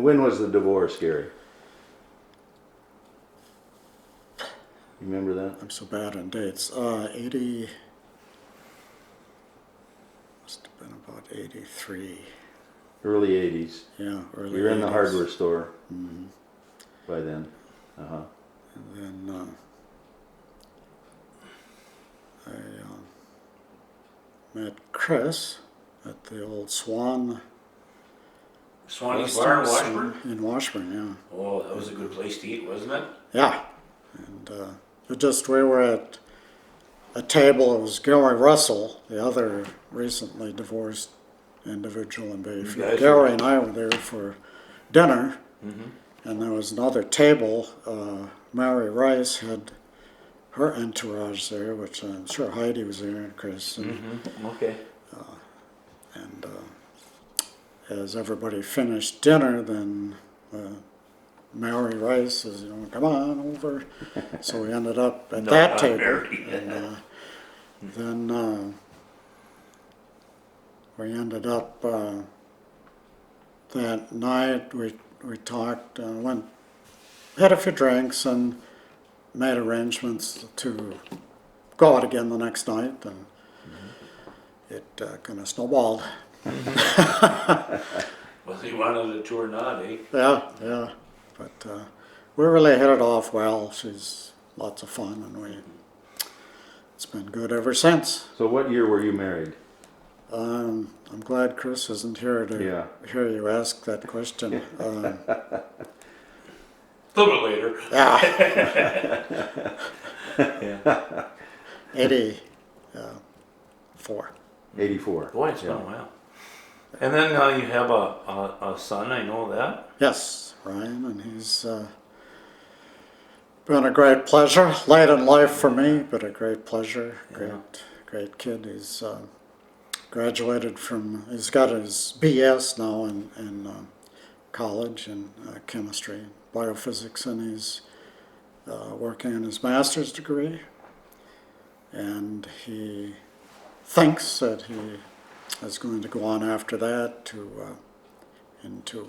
when was the divorce, Gary? You remember that? I'm so bad on dates. 80, must have been about 83. Early 80s. Yeah, early You were in the 80s. hardware store Mhm. by then. Uh-huh. And then I met Chris at the old Swan Swanee's Bar in Restaurants Washburn. in Washburn, yeah. Oh, that was a good place to eat, wasn't it? Yeah, and we were at a table. It was Gary Russell, the other recently divorced individual in guys Bayfield. were- Gary and I were there for dinner, Mm-hmm. and there was another table. Mary Rice had her entourage there, which I'm sure Heidi was there, and Chris, and, Mm-hmm. Okay. and as everybody finished dinner, then Mary Rice says, come on over. So we ended up at No, that not table. Mary. And then we ended up that night, we talked, had a few drinks and made arrangements to go out again the next night, and it kind of snowballed. Well, you wanted a tour not, eh? Yeah, but we really hit it off well. She's lots of fun, and it's been good ever since. So what year were you married? I'm glad Chris isn't here to hear you ask that question. A little bit later. Yeah, Yeah. 84. 84. Boy, it's been a while. And then you have a son, I know that. Yes, Ryan, and he's been a great pleasure. Late in life for me, but a great pleasure. Great kid. He's graduated from. He's got his BS now in college in chemistry, biophysics, and he's working on his master's degree. And he thinks that he is going to go on after that to into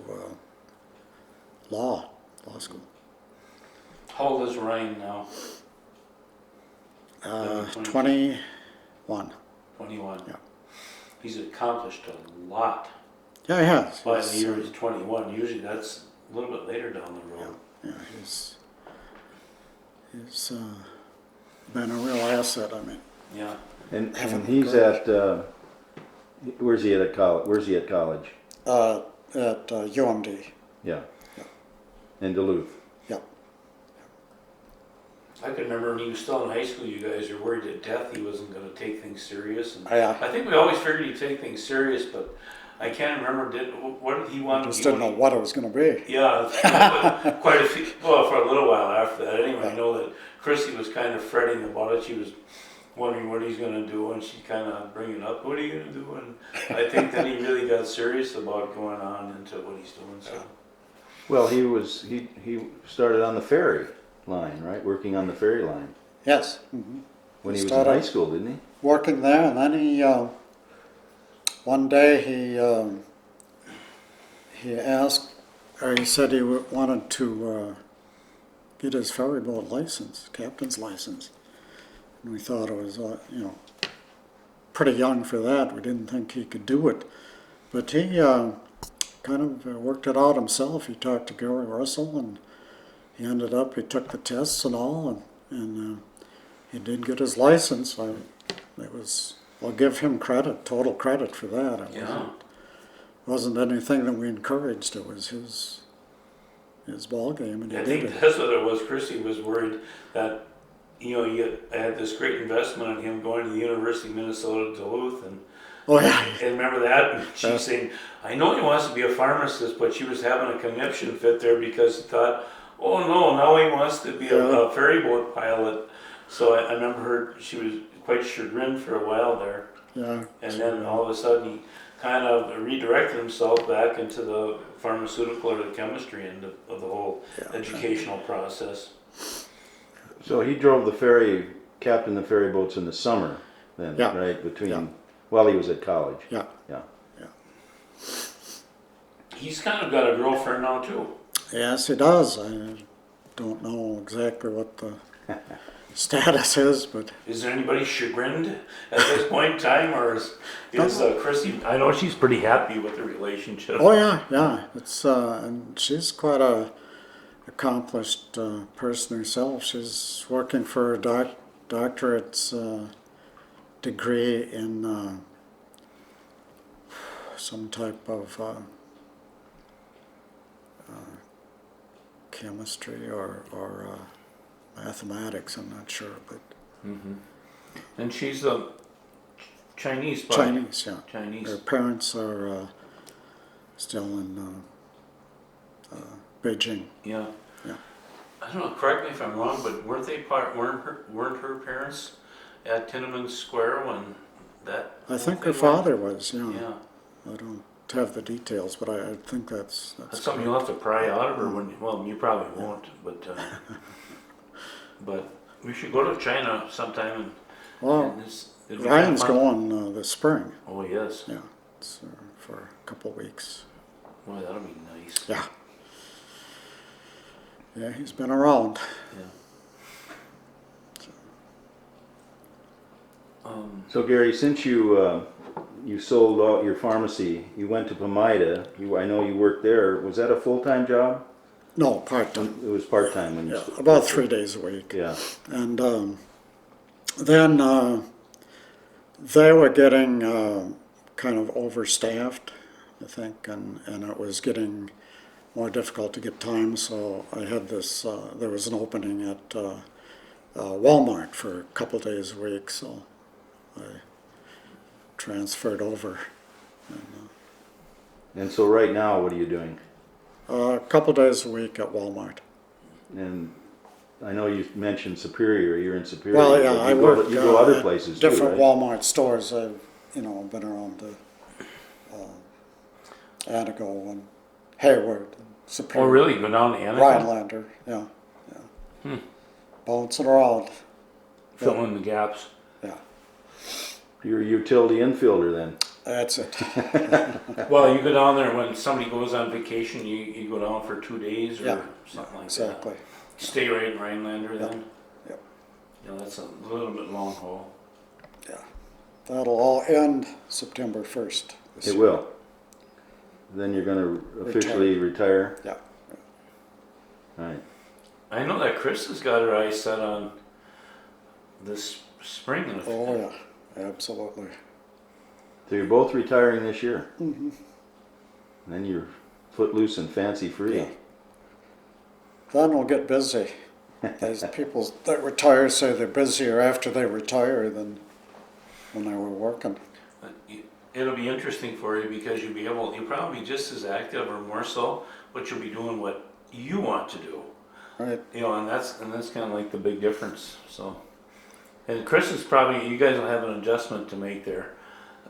law school. How old is Ryan now? 21. 21. Yeah. He's accomplished a lot Yeah, he has. by the year he's 21. Usually that's a little bit later down the road. Yeah, he's been a real asset. I mean, Yeah. And he's at, where's he at college? Where's he at college? at UMD. Yeah. In Duluth. Yep. I can remember when he was still in high school, you guys were worried to death he wasn't going to take things serious. And Yeah. I think we always figured he'd take things serious, but I can't remember what did he want. Just didn't know what it was going to be. Yeah, quite a few. Well, for a little while after that, anyway. I know that Chrissy was kind of fretting about it. She was wondering what he's going to do, and she'd kind of bring it up. What are you going to do? And I think that he really got serious about going on into what he's doing. So. Well, he started on the ferry line, right? Working on the ferry line Yes. Mm-hmm. when he was in Started- high school, didn't he? Working there, and then he one day he asked, or he said he wanted to get his ferry boat license, captain's license, and we thought it was pretty young for that. We didn't think he could do it, but he kind of worked it out himself. He talked to Gary Russell, and he took the tests and all, and he did get his license. I'll give him credit, total credit for that. It wasn't anything that we encouraged. It was his ball game, and he I did think it. that's what it was. Chrissy was worried that you had this great investment on him going to the University of Minnesota Duluth, and Oh yeah, and remember that? And she was saying, I know he wants to be a pharmacist, but she was having a conniption fit there because she thought, Oh no, now he wants to be Yeah. a ferry boat pilot. So I remember she was quite chagrined for a while there. Yeah. And then all of a sudden he kind of redirected himself back into the pharmaceutical or the chemistry end of the whole educational process. So he drove the ferry, captained the ferry boats in the summer then, Yeah. right? Between, Yeah. while he was at college. Yeah. Yeah. He's kind of got a girlfriend now too. Yes, he does. I don't know exactly what the status is, but Is there anybody chagrined at this point in time, or is Chrissy? I know she's pretty happy with the relationship. oh yeah. It's and she's quite a accomplished person herself. She's working for a doctorate's degree in some type of chemistry or mathematics. I'm not sure, but And she's a Chinese. Chinese, yeah. Chinese. Her parents are still in Beijing. Yeah. Yeah. I don't know. Correct me if I'm wrong, but weren't her parents at Tiananmen Square when that? I think whole her thing father was. went? Yeah. Yeah. I don't have the details, but I think that's That's something you'll have to pry out of her when. Well, you probably won't, but but we should go to China sometime and. well. and it'd be kinda Ryan's fun. going this spring. Oh yes. Yeah, it's for a couple of weeks. Boy, that'll be nice. Yeah. Yeah, he's been around. Yeah. So Gary, since you sold out your pharmacy, you went to Pomaida. I know you worked there. Was that a full-time job? No, part-time. It was part-time when you. Yeah, about 3 days a week. Yeah. And then they were getting kind of overstaffed, I think, and it was getting more difficult to get time. So I had this. There was an opening at Walmart for a couple of days a week. So I transferred over. And so right now, what are you doing? A couple of days a week at Walmart. And I know you mentioned Superior. You're in Superior. Well, but yeah, I you work you go other at places too, different right? Walmart stores. I've been around the Anago and Hayward, and Superior, Oh really? Go down to Anaheim? Rhinelander. Yeah. Bouncing around. Fill in the gaps. Yeah, You're a utility infielder then. that's it. Well, you go down there when somebody goes on vacation. You go down for 2 days or Yeah, something like exactly. that. Stay right in Rhinelander then. Yep. Yeah, that's a little bit long haul. Yeah, that'll all end September 1st. this It year. will. Then you're going to officially retire. Yeah. Right. I know that Chris has got her eyes set on this spring. Oh yeah, absolutely. So you're both retiring this year. Mm-hmm. And then you're footloose and fancy free. Yeah. Then we'll get busy. As people that retire say they're busier after they retire than when they were working. It'll be interesting for you because you'll probably be just as active or more so, but you'll be doing what you want to do. Right. And that's kind of like the big difference. So, and Chris is probably, you guys will have an adjustment to make there,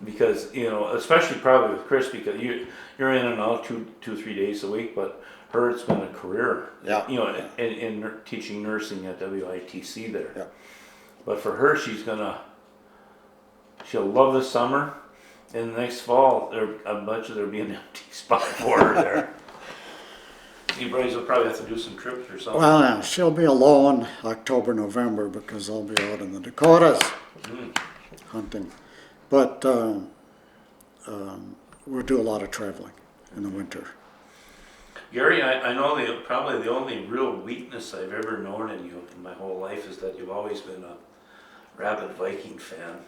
because especially probably with Chris, because you're in and out 2-3 days a week, but her it's been a career. Yeah. In teaching nursing at WITC there. Yeah. But for her, she'll love the summer, and next fall I bet you there'll be an empty spot for her there. You guys will probably have to do some trips or something. Well, yeah, she'll be alone October, November because I'll be out in the Dakotas hunting. But we'll do a lot of traveling in the winter. Gary, I know probably the only real weakness I've ever known in you in my whole life is that you've always been a rabid Viking fan.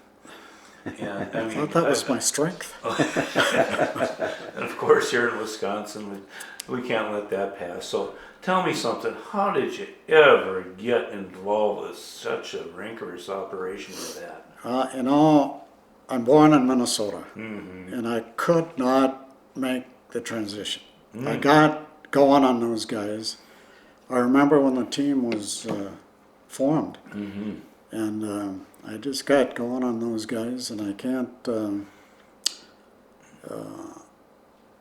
And I thought that was my strength. And of course, here in Wisconsin, we can't let that pass. So tell me something. How did you ever get involved with such a rancorous operation as that? I'm born in Minnesota, Mm-hmm. and I could not make the transition. I got going on those guys. I remember when the team was formed, Mm-hmm. and I just got going on those guys, and I can't.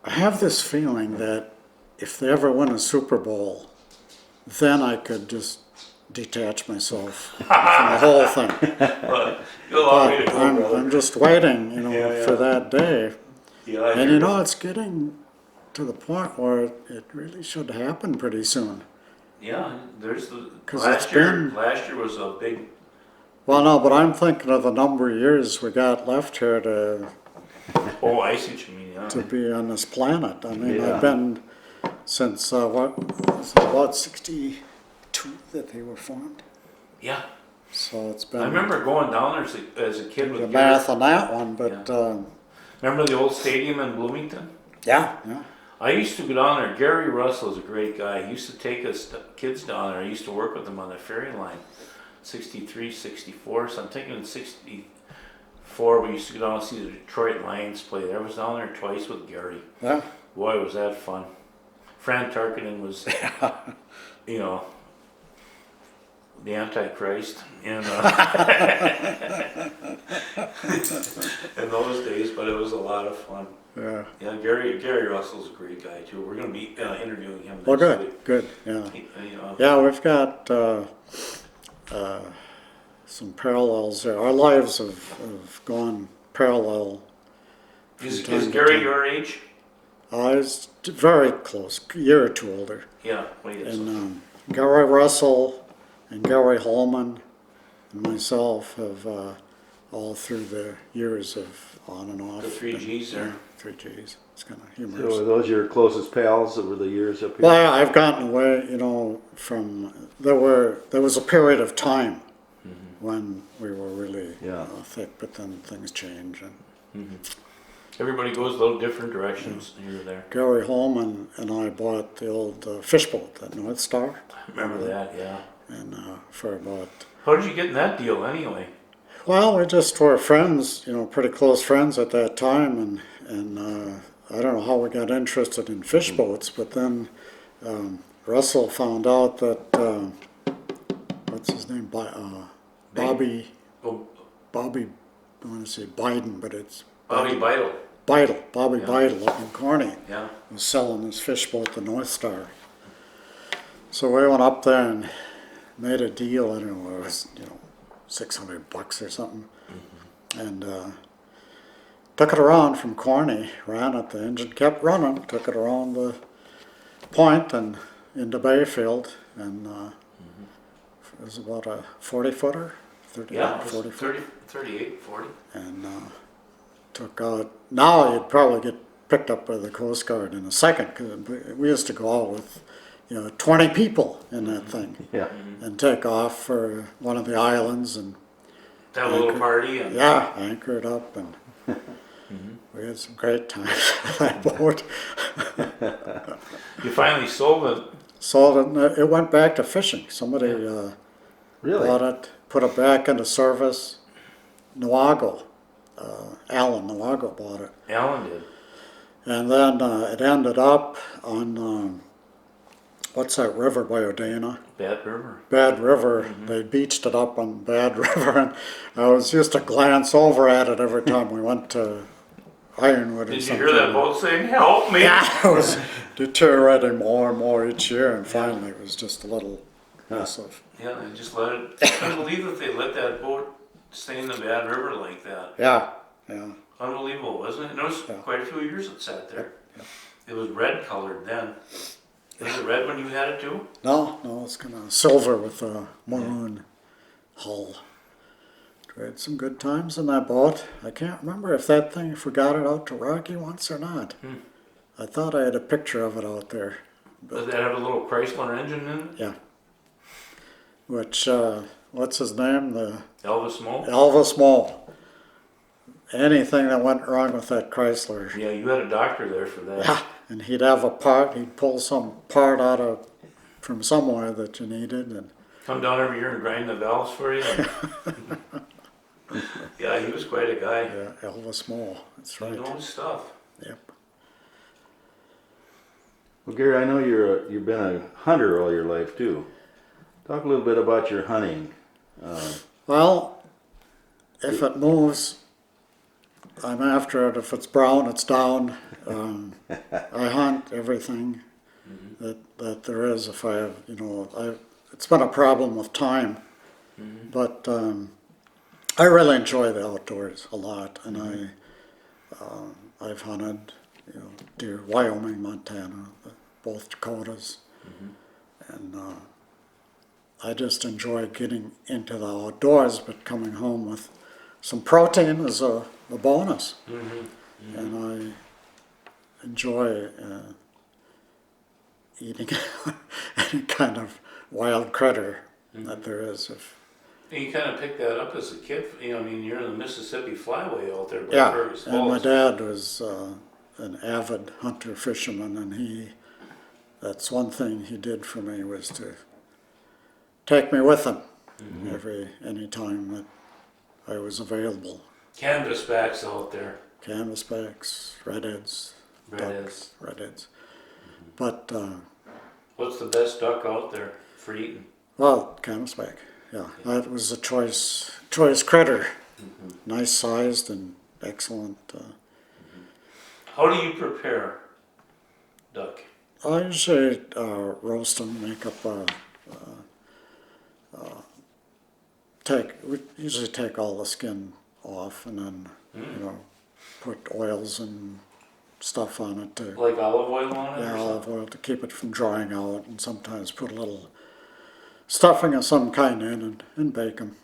I have this feeling that if they ever win a Super Bowl, then I could just detach myself from the whole thing. But you'll all way to But go, brother. I'm just waiting, Yeah, for yeah. that day. Yeah, I And hear it's getting to the point where it really should happen pretty soon. Yeah, there's the 'Cause last it's year. been- Last year was a big. Well, no, but I'm thinking of the number of years we got left here to Oh, I see what you mean. Yeah. be on this planet. I mean, Yeah. I've been since about 62 that they were formed. Yeah. So it's been I remember going down there as a kid the with math Gary. on that one, but Remember the old stadium in Bloomington? yeah. I used to go down there. Gary Russell is a great guy. He used to take us kids down there. I used to work with him on the ferry line, 63, 64. So I'm thinking in 64 we used to go down and see the Detroit Lions play. I was down there twice with Gary. Yeah. Boy, was that fun. Fran Tarkenton was, you know, the Antichrist in, in those days, but it was a lot of fun. Yeah. Yeah, Gary Russell's a great guy too. We're going to be interviewing him Well, next week. good. Yeah. You know, Yeah, we've got some parallels there. Our lives have gone parallel. is time to Gary time. your age? He's very close, a year or two older. Yeah, what is And Gary Russell and Gary Holman and myself have all through the years of on and off. The three Gs there. Yeah, 3 Gs. It's kind of So humorous. are those your closest pals over the years up here? Well, I've gotten away, from there was a period of time when we were really Yeah. thick, but then things change. And Everybody goes a little different directions here or there. Gary Holman and I bought the old fish boat, that North Star, Remember that, yeah. and for about. How did you get in that deal anyway? Well, we just were friends, pretty close friends at that time, and I don't know how we got interested in fish boats, but then Russell found out that what's his name, Bobby, Oh, I want to say Biden, but it's Bobby Beidle. Bobby Yeah. Beidle up in Kearney Yeah. was selling this fish boat, the North Star. So we went up there and made a deal, and it was $600 or something, and took it around from Kearney, ran it. The engine kept running, took it around the point and into Bayfield, and it was about a 40-footer, 38, Yeah, it was 40 foot, 38, 40. and took out. Now you'd probably get picked up by the Coast Guard in a second, because we used to go out with 20 people in that thing Yeah. and take off for one of the islands and Have a little party and anchor it up, and we had some great times on that boat. you finally sold it. Sold it, and it went back to fishing. Somebody Really? bought it, put it back into service. Nawago, Alan Nawago bought it. Alan did. And then it ended up on, what's that river by Odana? Bad River. Bad River. They beached it up on Bad River, and I was used to glance over at it every time we went to Ironwood or Did you something. hear that boat saying, "Help me"? Yeah, it was deteriorating more and more each year, and finally it was just a little mess of. Yeah, they just let it. I couldn't believe that they let that boat stay in the Bad River like that. Yeah. Unbelievable, wasn't it? It was Yeah. quite a few years it sat there. Yeah. It was red colored then. Was it red when you had it too? No, it's kind of silver with a maroon hull. We had some good times in that boat. I can't remember if we got it out to Rocky once or not. I thought I had a picture of it out there. Does that have a little Chrysler engine in it? Yeah. Which, what's his name? The Elvis Moe? Elvis Moe. Anything that went wrong with that Chrysler. Yeah, you had a doctor there for that. Yeah, and he'd pull some part from somewhere that you needed, and Come down every year and grind the valves for you. Yeah, he was quite a guy. yeah, Elvis Moe. That's He right. knew his stuff. Yep. Well, Gary, I know you've been a hunter all your life too. Talk a little bit about your hunting. Well, if it moves, I'm after it. If it's brown, it's down. I hunt everything that there is. If I have, it's been a problem with time, but I really enjoy the outdoors a lot, and I've hunted, deer, Wyoming, Montana, both Dakotas, and I just enjoy getting into the outdoors, but coming home with some protein is a bonus, and I enjoy eating any kind of wild critter that there is. And you kind of picked that up as a kid. You're in the Mississippi Flyway out there by Yeah, Fergus and my Falls. dad was an avid hunter fisherman, and that's one thing he did for me, was to take me with him any time that I was available. Canvasbacks out there. Canvasbacks, redheads, Redheads. redheads. But, What's the best duck out there for eating? well, canvasback, yeah. That was a choice critter. Nice sized and excellent. How do you prepare duck? I usually roast them, make up we usually take all the skin off, and then, put oils and stuff on it to, Like olive oil on it? yeah, or olive something? oil to keep it from drying out, and sometimes put a little stuffing of some kind in and bake them.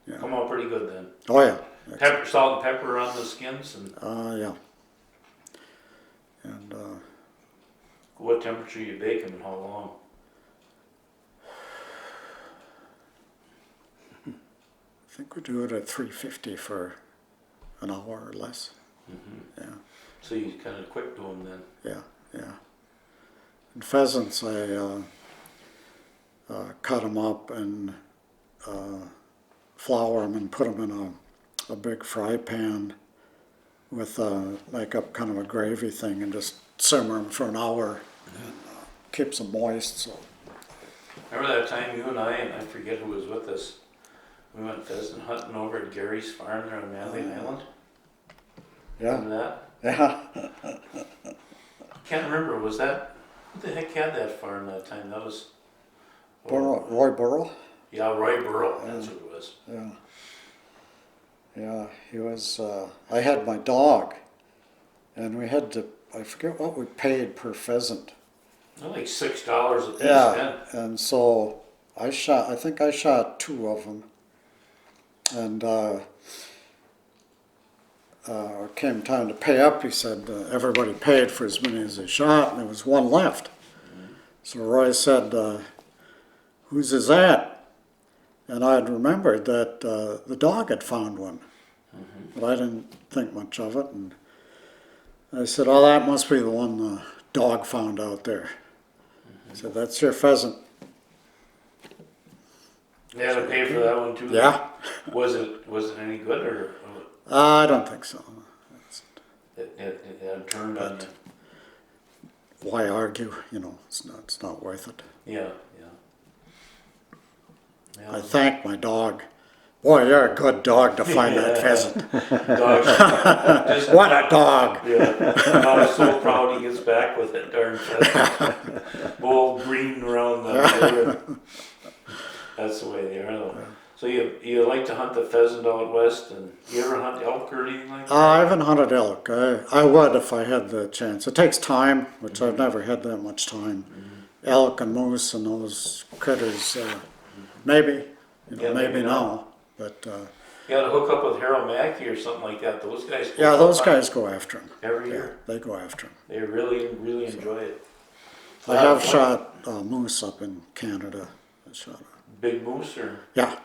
Yeah. Come out pretty good then. Oh yeah. Pepper, salt and pepper on the skins, and Yeah. And what temperature you bake them and how long? I think we do it at 350 for an hour or less. Yeah, So you kind of quick do them then. yeah. And pheasants, I cut them up and flour them and put them in a big fry pan with make up kind of a gravy thing, and just simmer them for an hour, and keeps them moist. So Remember that time you and I forget who was with us, we went pheasant hunting over at Gary's farm there on Manly Island? yeah, Remember that? yeah. Can't remember, was that, who the heck had that farm that time? That was... Roy Burrow. Yeah, Roy Burrow, that's who it was. Yeah. Yeah, he was, I had my dog, and we had to, I forget what we paid per pheasant. They're like $6 a piece Yeah, then. and so I think I shot 2 of them. And came time to pay up, he said everybody paid for as many as they shot, and there was 1 left. So Roy said, whose is that? And I had remembered that the dog had found one, but I didn't think much of it. And I said, oh, that must be the one the dog found out there. I said, that's your pheasant. They had to pay for that one too? Yeah. Was it any good, or I don't think so. it turned on you? Why argue? It's not worth it. Yeah. I thanked my dog. Boy, you're a good dog to find that pheasant. Just, What a dog! yeah, I'm so proud he gets back with it, darn pheasant. All green around the That's the way they are though. So you like to hunt the pheasant out west, and you ever hunt elk or anything like that? I haven't hunted elk. I would if I had the chance. It takes time, which I've never had that much time. Elk and moose and those critters, maybe, maybe now. But You gotta hook up with Harold Mackey or something like that. Those guys. yeah, those guys go after them. Every year. They go after them. They really enjoy it. I have shot moose up in Canada. I shot a, Big moose or? yeah.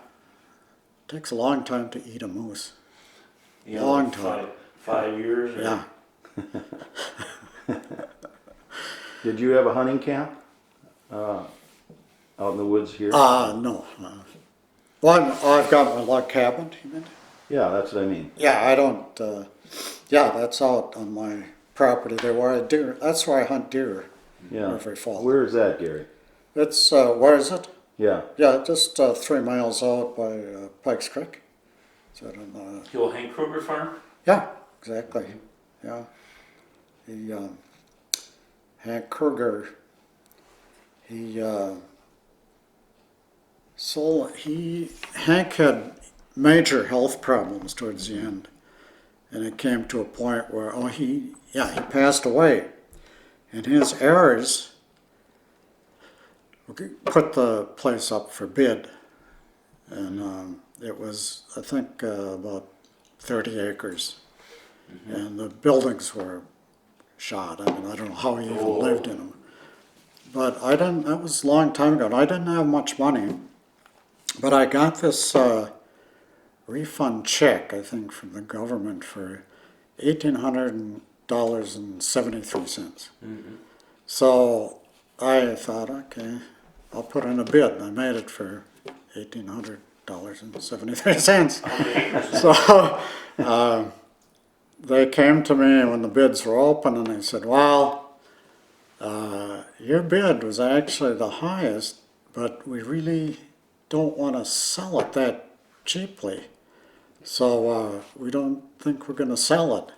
Takes a long time to eat a moose. You Long time. 5 years? Or? Yeah. Did you have a hunting camp out in the woods here? No. Well, I've got my log cabin, you mean? Yeah, that's what I mean. Yeah, I don't, yeah, that's out on my property there where I deer. That's where I hunt deer. Yeah. every fall. Where is that, Gary? It's, where is it? Yeah. Yeah, just 3 miles out by Pikes Creek. So I don't know. The old Hank Kruger farm? Yeah, exactly. Yeah. Hank Kruger, Hank had major health problems towards the end. And it came to a point where, he passed away. And his heirs put the place up for bid. And it was, I think, about 30 acres. And the buildings were shot. I mean, I don't know how he even lived in them. But that was a long time ago, and I didn't have much money. But I got this refund check, I think, from the government for $1,800.73. So I thought, okay, I'll put in a bid. And I made it for $1,800.73. So they came to me when the bids were open, and they said, well, your bid was actually the highest, but we really don't want to sell it that cheaply. So we don't think we're going to sell it.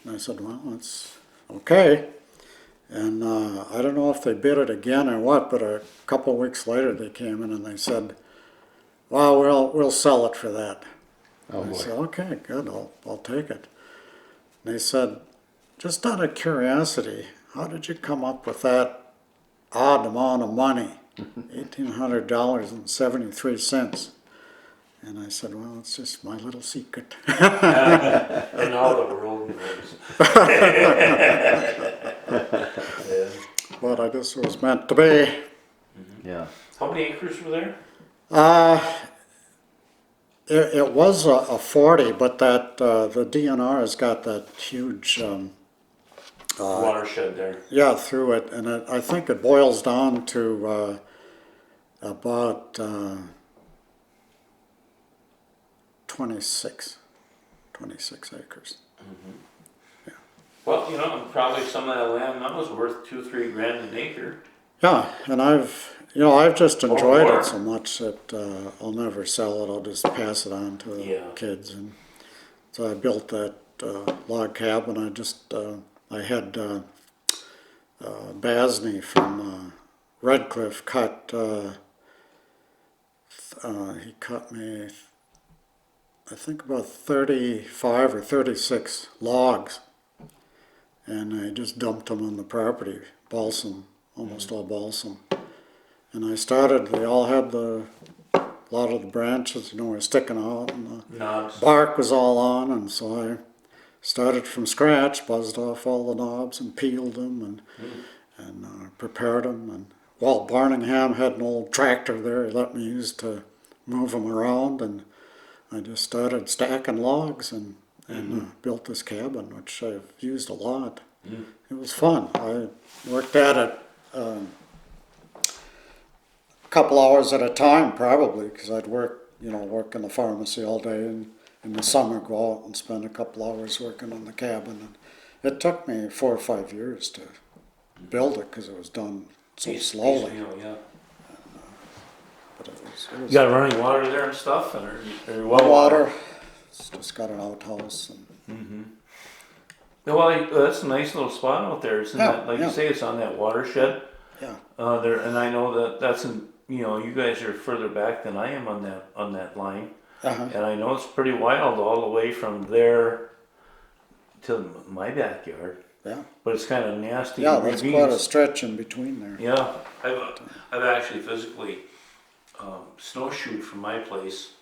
And I said, well, that's okay. And I don't know if they bid it again or what, but a couple of weeks later they came in and they said, well, we'll sell it for that. Oh, I boy. said, okay, good, I'll take it. And they said, just out of curiosity, how did you come up with that odd amount of money, $1,800.73? And I said, well, it's just my little secret. And now the world knows. But I guess it was meant to be. Yeah. How many acres were there? It was a 40, but that the DNR has got that huge Watershed there. through it, and I think it boils down to about 26 acres. Well, probably some of that land now is worth $2-3 grand an acre. Yeah, and I've just enjoyed more. it so much that I'll never sell it. I'll just pass it on to the kids. And so I built that log cabin. I had Basney from Redcliffe cut. He cut me, I think, about 35 or 36 logs, and I just dumped them on the property, balsam, almost all balsam. And they all had a lot of the branches, were sticking out, and the Knobs. bark was all on, and so I started from scratch, buzzed off all the knobs and peeled them and prepared them. And Walt Barningham had an old tractor there he let me use to move them around, and I just started stacking logs and built this cabin, which I've used a lot. It was fun. I worked at it a couple hours at a time, probably, because I'd work in the pharmacy all day, and in the summer go out and spend a couple hours working on the cabin. And it took me 4 or 5 years to build it because it was done so slowly. But it was You got running water there and stuff, or well water. It's just got an outhouse. And Well, that's a nice little spot out there, isn't it? Like you say, it's on that watershed. yeah, There, and I know that's you guys are further back than I am on that line, and I know it's pretty wild all the way from there to my backyard. yeah. But it's kind of nasty. Yeah, that's ravines. quite a stretch in between there. Yeah, I've actually physically snowshoed from my place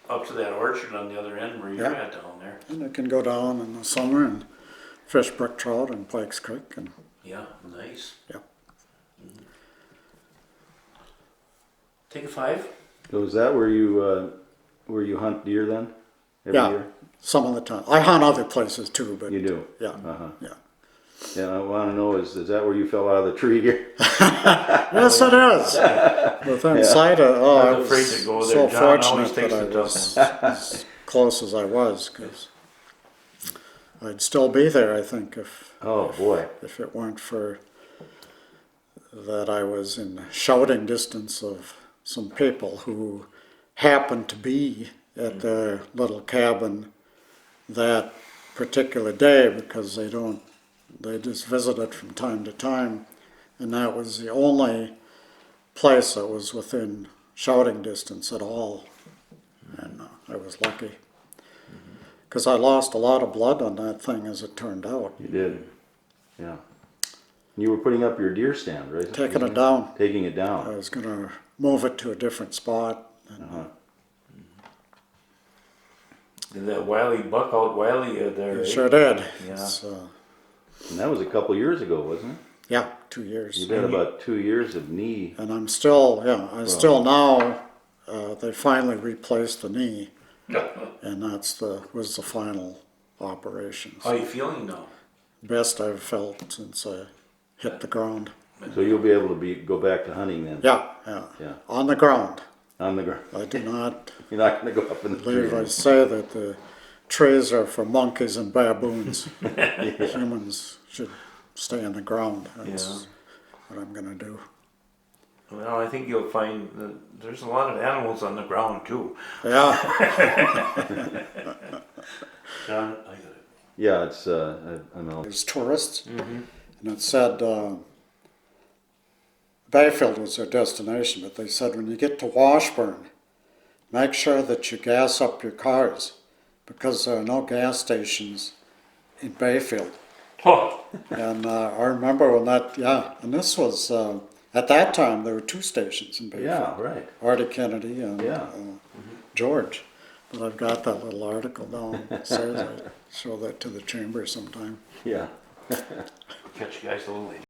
up to that orchard on the other end where you're at down there. And I can go down in the summer and fish brook trout in Pikes Creek. And Yeah, nice. yeah. Take a 5. So is that where you hunt deer then? Every Yeah. year? Some of the time. I hunt other places too, but You do? yeah, Uh-huh. yeah. And I want to know, is that where you fell out of the tree here? Yes, it is. Within sight of, I I was was afraid to go there. so John always fortunate takes that I the tough was ones. as close as I was, because I'd still be there, I think, Oh, boy. if it weren't for that I was in shouting distance of some people who happened to be at their little cabin that particular day, because they just visited from time to time, and that was the only place that was within shouting distance at all, and I was lucky. Because I lost a lot of blood on that thing, as it turned out. You did, yeah. You were putting up your deer stand, right? Taking it down. Taking it I down. was going to move it to a different spot. And, Did that Wiley buck out Wiley there? it eh? sure did. Yeah. It's, And that was a couple years ago, wasn't it? yeah, 2 years. You've had about 2 years of knee. And I'm still, still now, they finally replaced the knee, and was the final operation. How are you feeling now? Best I've felt since I hit the ground. So you'll be able to go back to hunting then? Yeah. On the ground. On the ground. I do not You're not going to go up in the believe tree. I say that the trees are for monkeys and baboons. Humans should stay on the ground. That's what I'm going to do. Well, I think you'll find that there's a lot of animals on the ground too. Yeah. John, I got it. Yeah, it's, I know. There's tourists, and it said Bayfield was their destination, but they said when you get to Washburn, make sure that you gas up your cars, because there are no gas stations in Bayfield. Oh, And I remember when and this was, at that time, there were 2 stations in Bayfield. Yeah, right. Artie Kennedy and Yeah. George. But I've got that little article downstairs. I show that to the chamber sometime. Yeah. catch you guys a little later.